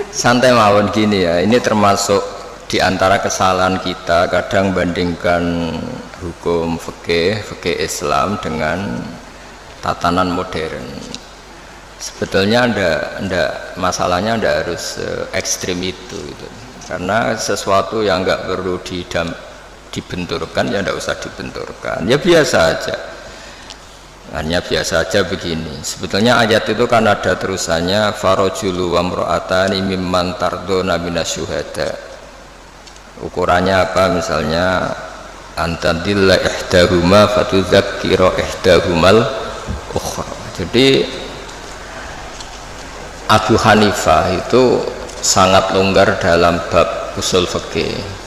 Santai mawon gini ya, ini termasuk diantara kesalahan kita kadang bandingkan hukum fikih Islam dengan tatanan modern. Sebetulnya masalahnya ndak harus ekstrim itu gitu. Karena sesuatu yang nggak perlu dibenturkan ya ndak usah dibenturkan, ya biasa aja, hanya biasa aja begini. Sebetulnya ayat itu kan ada terusannya farajulu wa mra'atani mimman tardona minasyuhada. Ukurannya apa? Misalnya antadilla ihdahuma fatudzakkira ihdahumal ukhra. Jadi Abu Hanifah itu sangat longgar dalam bab usul fikih.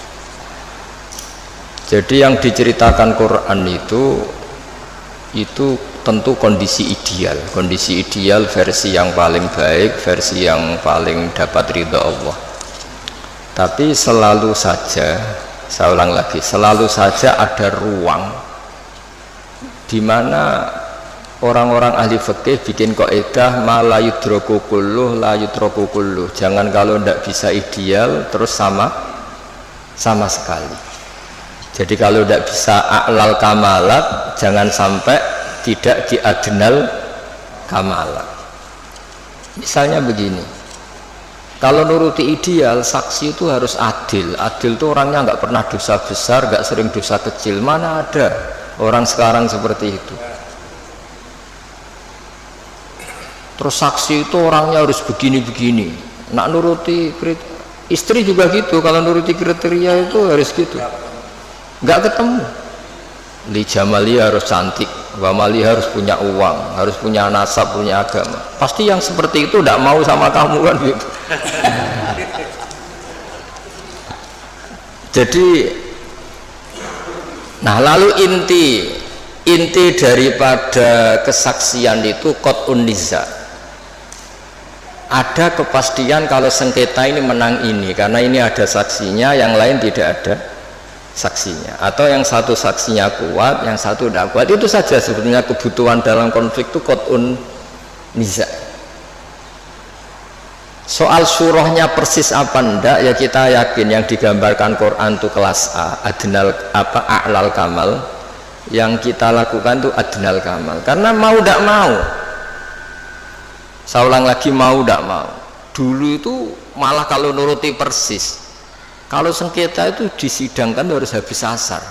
Jadi yang diceritakan Quran itu itu tentu kondisi ideal versi yang paling baik, versi yang paling dapat ridha Allah. Tapi selalu saja, saya ulang lagi, selalu saja ada ruang di mana orang-orang ahli fikih bikin kaidah ma la yudraku kulluh la yudraku kulluh. Jangan kalau tidak bisa ideal terus sama sekali. Jadi kalau tidak bisa a'lal kamalat, jangan sampai tidak di adnal kamalat. Misalnya begini, kalau nuruti ideal, saksi itu harus adil. Adil itu orangnya nggak pernah dosa besar, nggak sering dosa kecil. Mana ada orang sekarang seperti itu? Terus saksi itu orangnya harus begini-begini. Nak nuruti istri juga gitu, kalau nuruti kriteria itu harus gitu. Nggak ketemu. Li jamali harus cantik, wa mali harus punya uang, harus punya nasab, punya agama. Pasti yang seperti itu tidak mau sama kamu kan gitu. Jadi, nah lalu inti daripada kesaksian itu qat'un niza. Ada kepastian kalau sengketa ini menang ini, karena ini ada saksinya, yang lain tidak ada saksinya, atau yang satu saksinya kuat, yang satu tidak kuat. Itu saja sebetulnya kebutuhan dalam konflik itu qat'un niza. Soal surahnya persis apa ndak, ya kita yakin yang digambarkan Quran itu kelas A, adnal a'lal kamal. Yang kita lakukan itu adnal kamal, karena mau tidak mau. Saya ulang lagi, mau tidak mau. Dulu itu malah kalau nuruti persis, kalau sengketa itu disidangkan harus habis asar.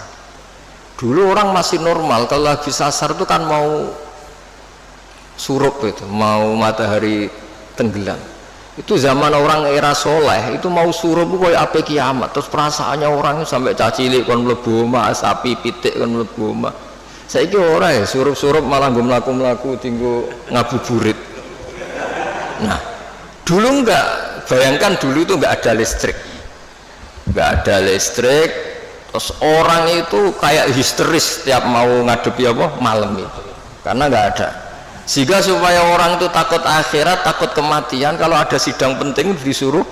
Dulu orang masih normal, kalau habis asar itu kan mau surup, itu mau matahari tenggelam. Itu zaman orang era soleh, itu mau surup itu kayak apa kiamat. Terus perasaannya orang sampai cacilik kon mlebu omah, sapi pitik kon mlebu omah. Saiki ora ya, surup-surup malah nggo mlaku-mlaku tinggo ngabuburit. Nah, dulu enggak, bayangkan dulu itu enggak ada listrik. Enggak ada listrik, terus orang itu kayak histeris setiap mau ngadepi apa malam itu, karena enggak ada. Sehingga supaya orang itu takut akhirat, takut kematian, kalau ada sidang penting disuruh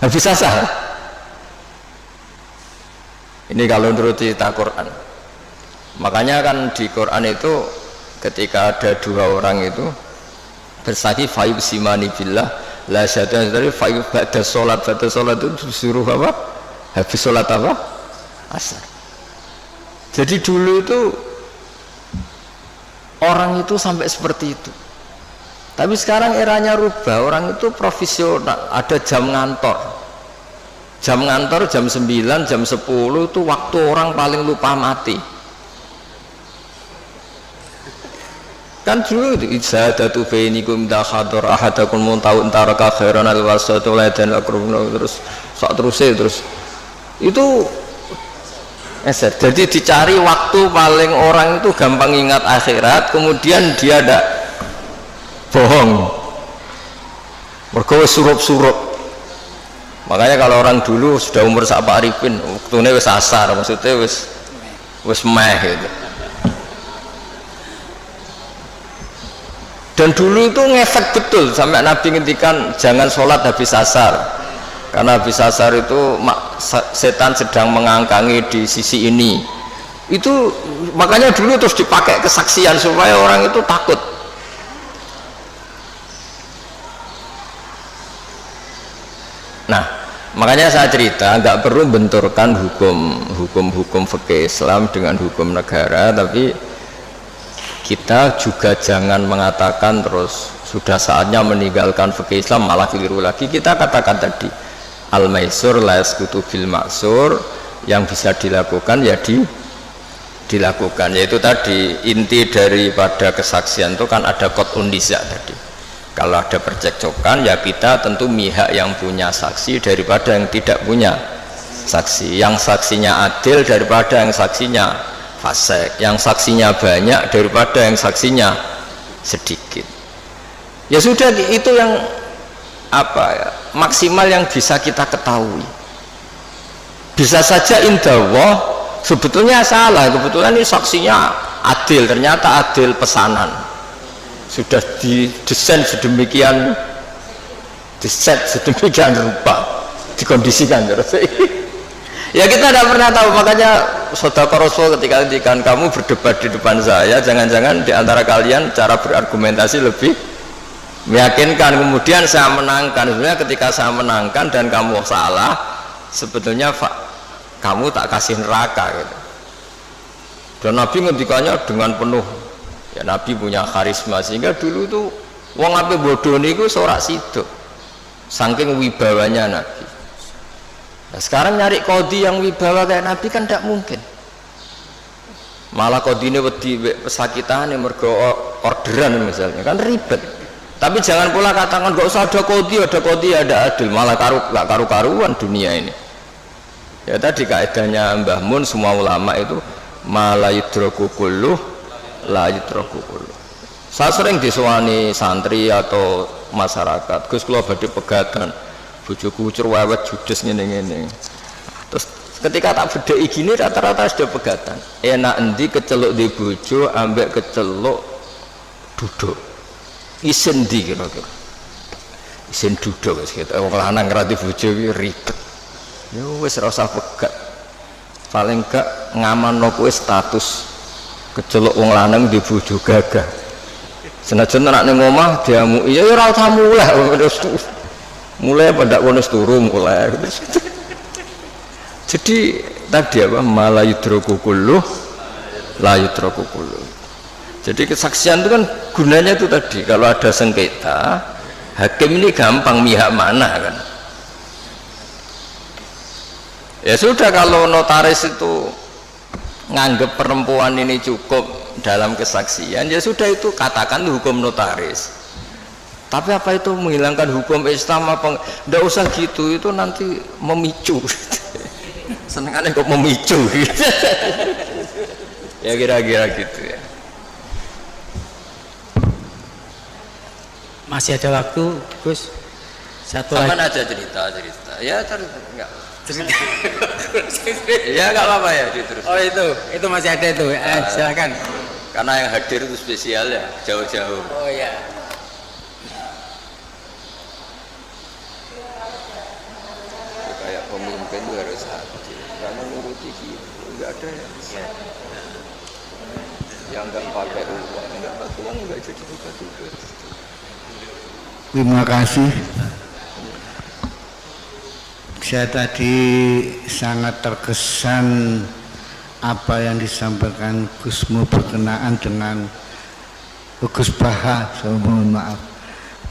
habis asar. Ini kalau menurut cerita Quran. Makanya kan di Quran itu ketika ada dua orang itu bersaksi fa'ib simani billah la syaitan dari fa'ib ba'da sholat itu disuruh apa? Habis sholat apa? Asar. Jadi dulu itu orang itu sampai seperti itu. Tapi sekarang eranya rubah, orang itu profesional, ada jam ngantor. Jam ngantor jam 9, jam 10 itu waktu orang paling lupa mati. Kan dulu itu idzadatu bainikum idza hadara ahadakum munta'un taraka khairan al-wasatu dan terus sak terus itu jadi dicari waktu paling orang itu gampang ingat akhirat, kemudian dia ada bohong mergo surup-surup. Makanya kalau orang dulu sudah umur sak Pak Arifin waktune wis asar, maksudnya wis meh gitu. Dan dulu itu ngefek betul sampai Nabi ngendikan jangan sholat habis asar, karena habis asar itu setan sedang mengangkangi di sisi ini. Itu makanya dulu terus dipakai kesaksian supaya orang itu takut. Nah, makanya saya cerita nggak perlu benturkan hukum fikih Islam dengan hukum negara, tapi kita juga jangan mengatakan terus sudah saatnya meninggalkan fikih Islam malah keliru lagi. Kita katakan tadi al-maisur la yasqutu bil ma'sur, yang bisa dilakukan ya dilakukan, yaitu tadi inti daripada kesaksian itu kan ada qat'un niza tadi. Kalau ada percekcokan ya kita tentu mihak yang punya saksi daripada yang tidak punya saksi, yang saksinya adil daripada yang saksinya fasik, yang saksinya banyak daripada yang saksinya sedikit. Ya sudah, itu yang apa ya, maksimal yang bisa kita ketahui. Bisa saja indallah sebetulnya salah, kebetulan ini saksinya adil, ternyata adil pesanan sudah didesain sedemikian, diset sedemikian rupa, dikondisikan terus. Ya kita tidak pernah tahu, makanya Sodaqah Rasul ketika kamu berdebat di depan saya, jangan-jangan di antara kalian cara berargumentasi lebih meyakinkan, kemudian saya menangkan. Sebenarnya ketika saya menangkan dan kamu salah, sebetulnya kamu tak kasih neraka gitu. Dan Nabi ngendikanya dengan penuh, ya Nabi punya karisma sehingga dulu tuh wong ape bodoh niku sorak sido saking wibawanya Nabi. Nah, sekarang nyari kodi yang wibawa kayak Nabi kan tidak mungkin, malah kodi ini wedi pesakitan yang mergo orderan misalnya kan ribet. Tapi jangan pula katakan gak usah ada kodi ada adil, malah gak karu-karuan dunia ini. Ya tadi kaidahnya Mbah Mun, semua ulama itu la yudroku kulluh la yudroku kulluh. Saya sering disewani santri atau masyarakat, Gus kula badhe pegatan bojoku cerewet judes ngene-ngene. Terus ketika tak bedheki gini rata-rata sudah pegatan. Enak endi keceluk di bojo ambek keceluk duduk. Isin ndi kira-kira? Isin duduk wis gitu. Wong lanang ngrati bojo iki ribet. Ya wis ora usah pegat. Paling gak ngamanno kowe status keceluk wong lanang di bojo gagah. Senajan nek ning omah diamuki ya ora usah mulai pada kono turu mulai. Jadi tadi apa malah yudroku kulluh la yudroku kulluh. Jadi kesaksian itu kan gunanya itu tadi, kalau ada sengketa hakim ini gampang mihak mana kan. Ya sudah, kalau notaris itu nganggep perempuan ini cukup dalam kesaksian, ya sudah, itu katakan hukum notaris. Tapi apa itu menghilangkan hukum Islam apa? Nggak usah gitu, itu nanti memicu. Senengannya kok memicu gitu. Ya kira-kira gitu ya. Masih ada waktu, Gus. Satu lagi. Kapan aja cerita. Ya enggak. Ya nggak apa-apa ya diterus. Oh itu masih ada itu. Silakan. Karena yang hadir itu spesial ya, jauh-jauh. Oh ya. Kayak pemimpin itu harus hati, karena nuruti gitu. Nggak ada yang nggak pakai uang, nggak jadi juga. Terima kasih. Saya tadi sangat terkesan apa yang disampaikan Gusmu berkenaan dengan Gus Baha, saya mohon maaf,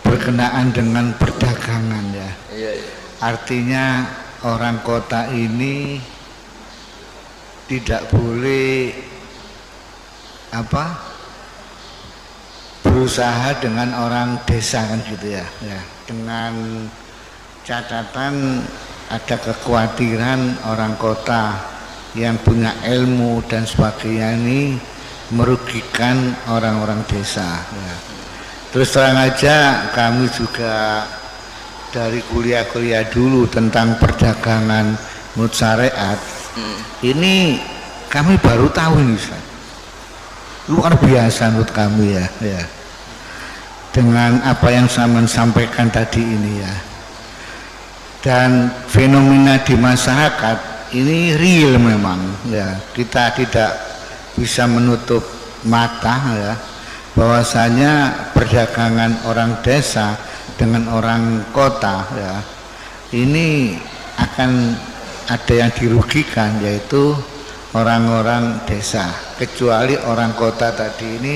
berkenaan dengan perdagangan ya. Iya. Artinya orang kota ini tidak boleh berusaha dengan orang desa kan gitu ya. Dengan catatan ada kekhawatiran orang kota yang punya ilmu dan sebagainya ini merugikan orang-orang desa ya. Terus terang aja kami juga dari kuliah-kuliah dulu tentang perdagangan menurut syariat, ini kami baru tahu ini Ustaz. Luar biasa menurut kami ya dengan apa yang saya sampaikan tadi ini ya. Dan fenomena di masyarakat ini real memang ya, kita tidak bisa menutup mata ya bahwasanya perdagangan orang desa dengan orang kota ya ini akan ada yang dirugikan, yaitu orang-orang desa, kecuali orang kota tadi ini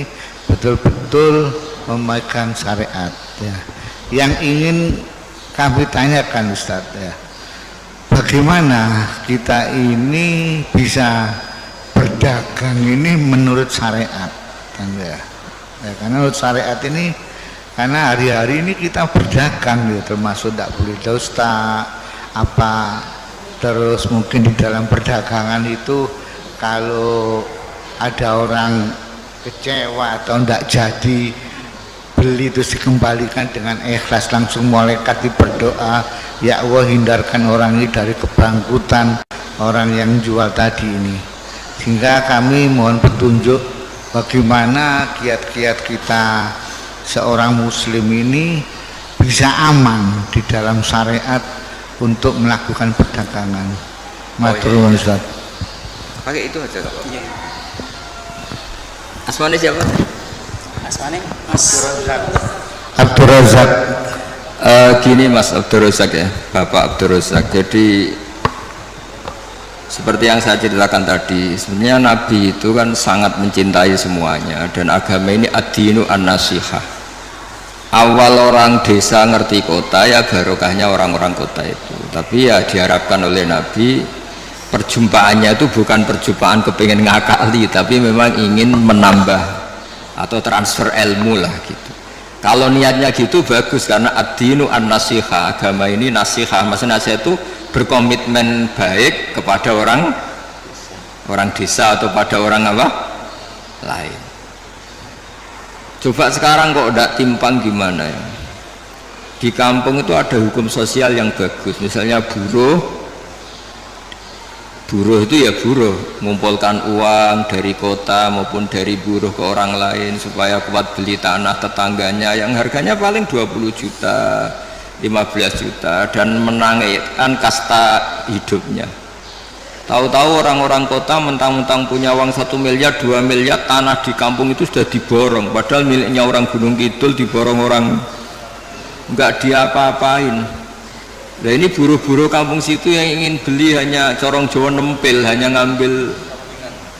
betul-betul memegang syariat ya. Yang ingin kami tanyakan Ustadz ya, bagaimana kita ini bisa berdagang ini menurut syariat kan ya, karena menurut syariat ini, karena hari-hari ini kita berdagang ya, termasuk tidak boleh dusta apa, terus mungkin di dalam perdagangan itu kalau ada orang kecewa atau tidak jadi beli itu dikembalikan dengan ikhlas, langsung malaikat berdoa, ya Allah hindarkan orang ini dari kebangkrutan orang yang jual tadi ini. Sehingga kami mohon petunjuk bagaimana kiat-kiat kita seorang muslim ini bisa aman di dalam syariat untuk melakukan perdagangan. Matur nuwun Ustaz. Pakai itu aja Kak. Asmane siapa? Asmane Mas Abdul Razak. Gini Mas Abdul Razak ya, Bapak Abdul Razak. Jadi seperti yang saya ceritakan tadi, sebenarnya Nabi itu kan sangat mencintai semuanya, dan agama ini ad-dinu an-nasihah. Awal orang desa ngerti kota ya barokahnya orang-orang kota itu. Tapi ya diharapkan oleh Nabi perjumpaannya itu bukan perjumpaan kepingin ngakali, tapi memang ingin menambah atau transfer ilmu lah gitu. Kalau niatnya gitu bagus, karena ad-dinu an-nasihah, agama ini nasihah, maksudnya nasihat itu berkomitmen baik kepada orang desa atau pada orang apa lain. Coba sekarang kok udah timpang gimana ya? Di kampung itu ada hukum sosial yang bagus, misalnya buruh itu ya buruh, mengumpulkan uang dari kota maupun dari buruh ke orang lain supaya kuat beli tanah tetangganya yang harganya paling 20 juta 15 juta dan menaikkan kasta hidupnya. Tahu-tahu orang-orang kota mentang-mentang punya uang 1 miliar 2 miliar, tanah di kampung itu sudah diborong, padahal miliknya orang Gunung Kidul diborong orang, nggak diapa-apain. Nah ini buruh-buruh kampung situ yang ingin beli hanya corong Jawa nempel, hanya ngambil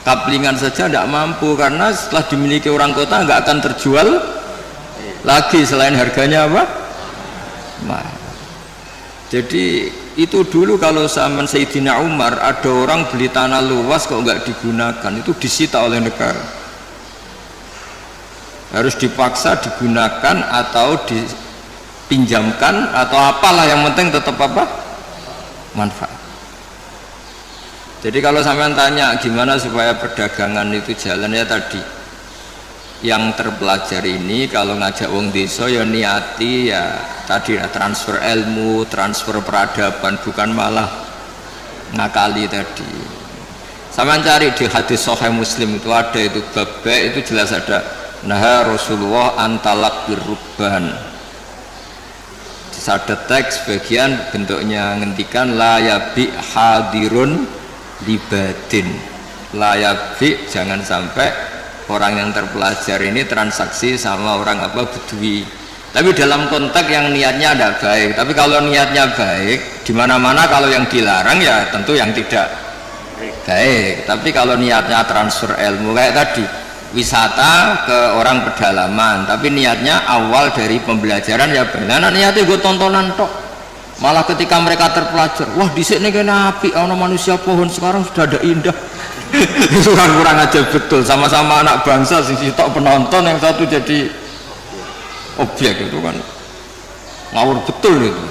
kaplingan saja tidak mampu, karena setelah dimiliki orang kota nggak akan terjual lagi selain harganya apa? Mahal. Jadi itu dulu kalau zaman Sayyidina Umar ada orang beli tanah luas kok nggak digunakan, itu disita oleh negara, harus dipaksa digunakan atau dipinjamkan atau apalah, yang penting tetap apa? Manfaat. Jadi kalau sampean tanya gimana supaya perdagangan itu jalan, ya tadi yang terpelajar ini kalau ngajak wong desa ya niati ya tadi ya transfer ilmu, transfer peradaban, bukan malah ngakali tadi. Sampean cari di hadis Sahih Muslim itu ada itu bab itu jelas ada nah Rasulullah antalak birruban. Ada teks bagian bentuknya ngendikan la yabi hadirun libadin, la yabi, jangan sampai orang yang terpelajar ini transaksi sama orang apa bedui, tapi dalam konteks yang niatnya ada baik. Tapi kalau niatnya baik di mana-mana, kalau yang dilarang ya tentu yang tidak baik. Tapi kalau niatnya transfer ilmu kayak tadi wisata ke orang pedalaman, tapi niatnya awal dari pembelajaran ya benar, niatnya gue tontonan tok, malah ketika mereka terpelajar, wah di sini kena api, ono manusia pohon sekarang sudah ada indah. Itu kan kurang aja betul, sama-sama anak bangsa, sisi tok penonton, yang satu jadi objek, itu kan ngawur betul itu.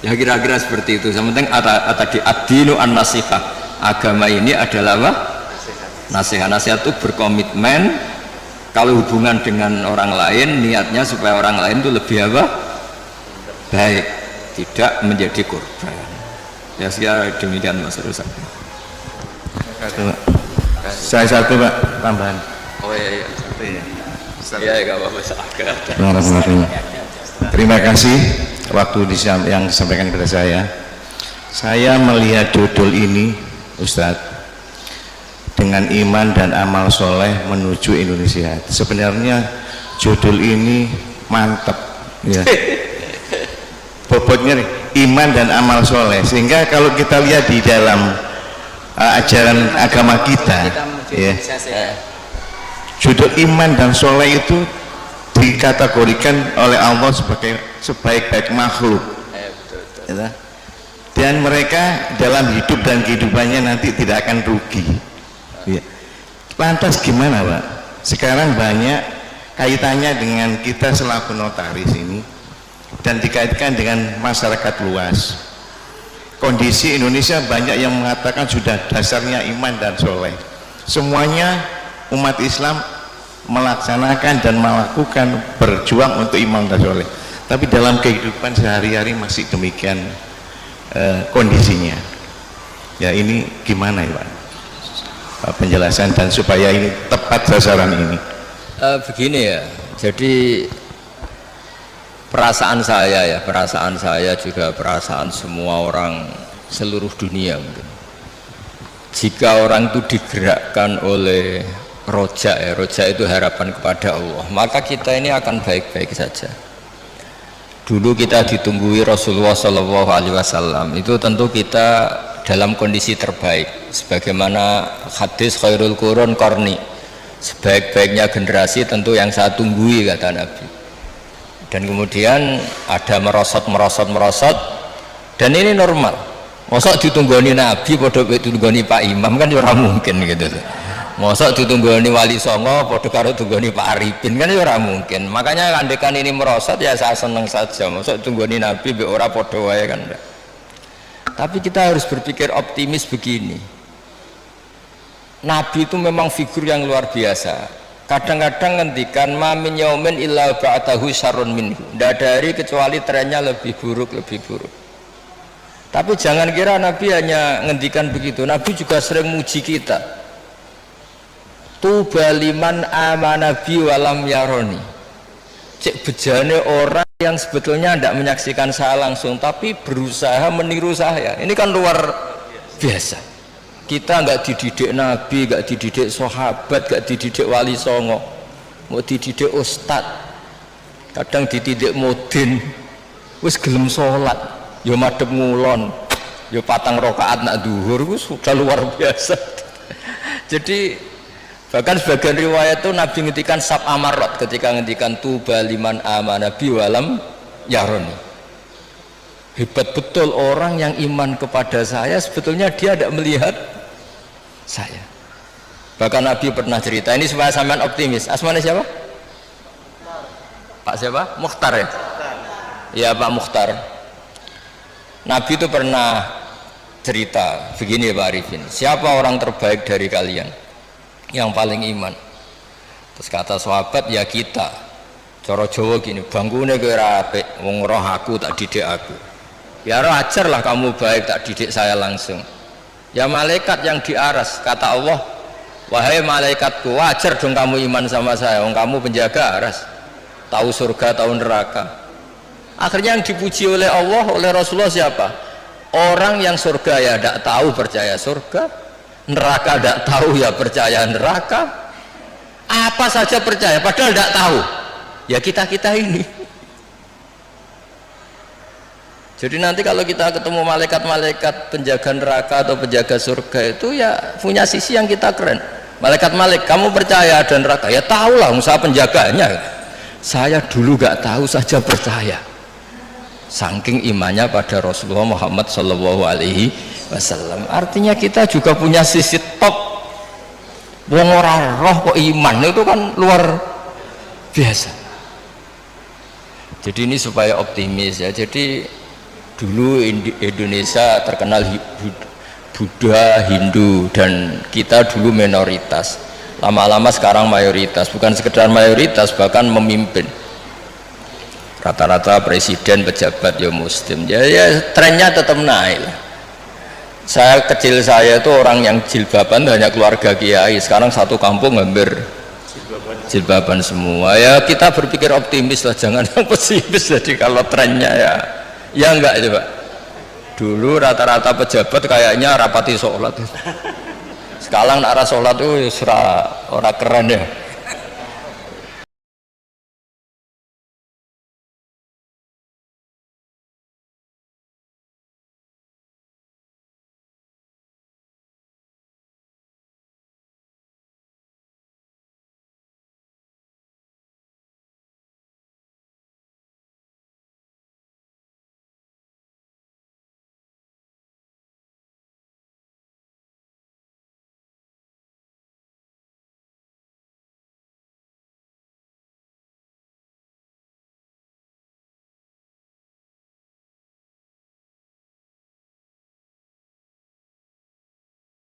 Ya kira-kira seperti itu. Yang penting tadi ad-dinu an-nasihah, agama ini adalah apa? Nasihat. Nasihat itu berkomitmen kalau hubungan dengan orang lain, niatnya supaya orang lain itu lebih apa? Baik, tidak menjadi korban. Ya sekira demikian Mas Rusak. Saya satu Pak, tambahan. Oh iya. Iya, enggak apa-apa. Terima kasih waktu yang disampaikan kepada saya. Saya melihat judul ini, Ustadz, dengan iman dan amal soleh menuju Indonesia. Sebenarnya judul ini mantap, ya. Bobotnya nih, iman dan amal soleh. Sehingga kalau kita lihat di dalam ajaran agama kita, ya, judul iman dan soleh itu dikategorikan oleh Allah sebagai sebaik-baik makhluk, ya. Dan mereka dalam hidup dan kehidupannya nanti tidak akan rugi, ya. Lantas gimana Pak? Sekarang banyak kaitannya dengan kita selaku notaris ini dan dikaitkan dengan masyarakat luas. Kondisi Indonesia banyak yang mengatakan sudah dasarnya iman dan soleh. Semuanya umat Islam melaksanakan dan melakukan berjuang untuk iman dan soleh. Tapi dalam kehidupan sehari-hari masih demikian kondisinya. Ya ini gimana ya Pak? penjelasan dan supaya ini tepat sasaran ini. Begini ya, jadi perasaan saya juga perasaan semua orang seluruh dunia mungkin. Jika orang itu digerakkan oleh roja itu harapan kepada Allah, maka kita ini akan baik-baik saja. Dulu kita ditunggui Rasulullah SAW, itu tentu kita dalam kondisi terbaik, sebagaimana hadis khairul qurun qarni, sebaik-baiknya generasi tentu yang saya tunggui, kata Nabi. Dan kemudian ada merosot, dan ini normal. Mosok ditunggoni Nabi padha ditunggoni Pak Imam kan ora mungkin gitu. Mosok ditunggoni Wali Songo padha karo tunggoni Pak Arifin kan ora mungkin. Makanya andekan ini merosot ya saya seneng saja. Mosok tunggoni Nabi mbek ora padha wae kan. Tapi kita harus berpikir optimis begini. Nabi itu memang figur yang luar biasa. Kadang-kadang ngendikan ma min yaumin illa ba'dahu syarrun minhu. Tidak ada hari kecuali trennya lebih buruk. Tapi jangan kira Nabi hanya ngendikan begitu. Nabi juga sering muji kita. Tuba liman amana bi walam yaroni. Cek bejane orang yang sebetulnya tidak menyaksikan saya langsung tapi berusaha meniru saya. Ini kan luar biasa. Kita nggak dididik Nabi, nggak dididik sahabat, nggak dididik Wali Songo, mau dididik ustad. Kadang dididik mudin, wis gelem sholat, yo madhep ngulon, yo patang rakaat nak duhur, itu sudah luar biasa. Jadi bahkan sebagian riwayat itu Nabi ngendikan sab amarat ketika ngendikan tuba liman amana bi walam yaroni. Hebat betul orang yang iman kepada saya, sebetulnya dia tidak melihat saya. Bahkan Nabi pernah cerita, ini supaya sampean optimis. Asmanya siapa? Pak siapa? Mukhtar ya? Ya Pak Mukhtar. Nabi itu pernah cerita begini Pak Arifin, siapa orang terbaik dari kalian yang paling iman? Terus kata sahabat, ya kita. Cara Jawa gini, bangkune kowe ra apik, wong roh aku tak didik aku. Ya ajarlah kamu baik, tak didik saya langsung. Ya malaikat yang di aras, kata Allah, wahai malaikatku, wajar dong kamu iman sama saya, wong kamu penjaga aras, tahu surga, tahu neraka. Akhirnya yang dipuji oleh Allah, oleh Rasulullah siapa? Orang yang surga ya tidak tahu percaya surga, neraka tidak tahu ya percaya neraka, apa saja percaya padahal tidak tahu. Ya kita-kita ini. Jadi nanti kalau kita ketemu malaikat-malaikat penjaga neraka atau penjaga surga itu ya punya sisi yang kita keren. Malaikat kamu percaya ada neraka? Ya tahulah, saya penjaganya. Saya dulu gak tahu saja percaya. Saking imannya pada Rasulullah Muhammad SAW. Artinya kita juga punya sisi top. Wong ora roh kok iman itu kan luar biasa. Jadi ini supaya optimis ya. Jadi dulu Indonesia terkenal Buddha, Hindu, dan kita dulu minoritas. Lama-lama sekarang mayoritas, bukan sekedar mayoritas, bahkan memimpin. Rata-rata presiden, pejabat ya muslim. Ya trennya tetap naik lah. Kecil saya itu orang yang jilbaban hanya keluarga kiai. Sekarang satu kampung hampir jilbaban semua. Ya kita berpikir optimis lah, jangan yang pesimis. Jadi kalau trennya ya enggak coba. Dulu rata-rata pejabat kayaknya rapati sholat. Sekarang nak sholat itu ora keren ya.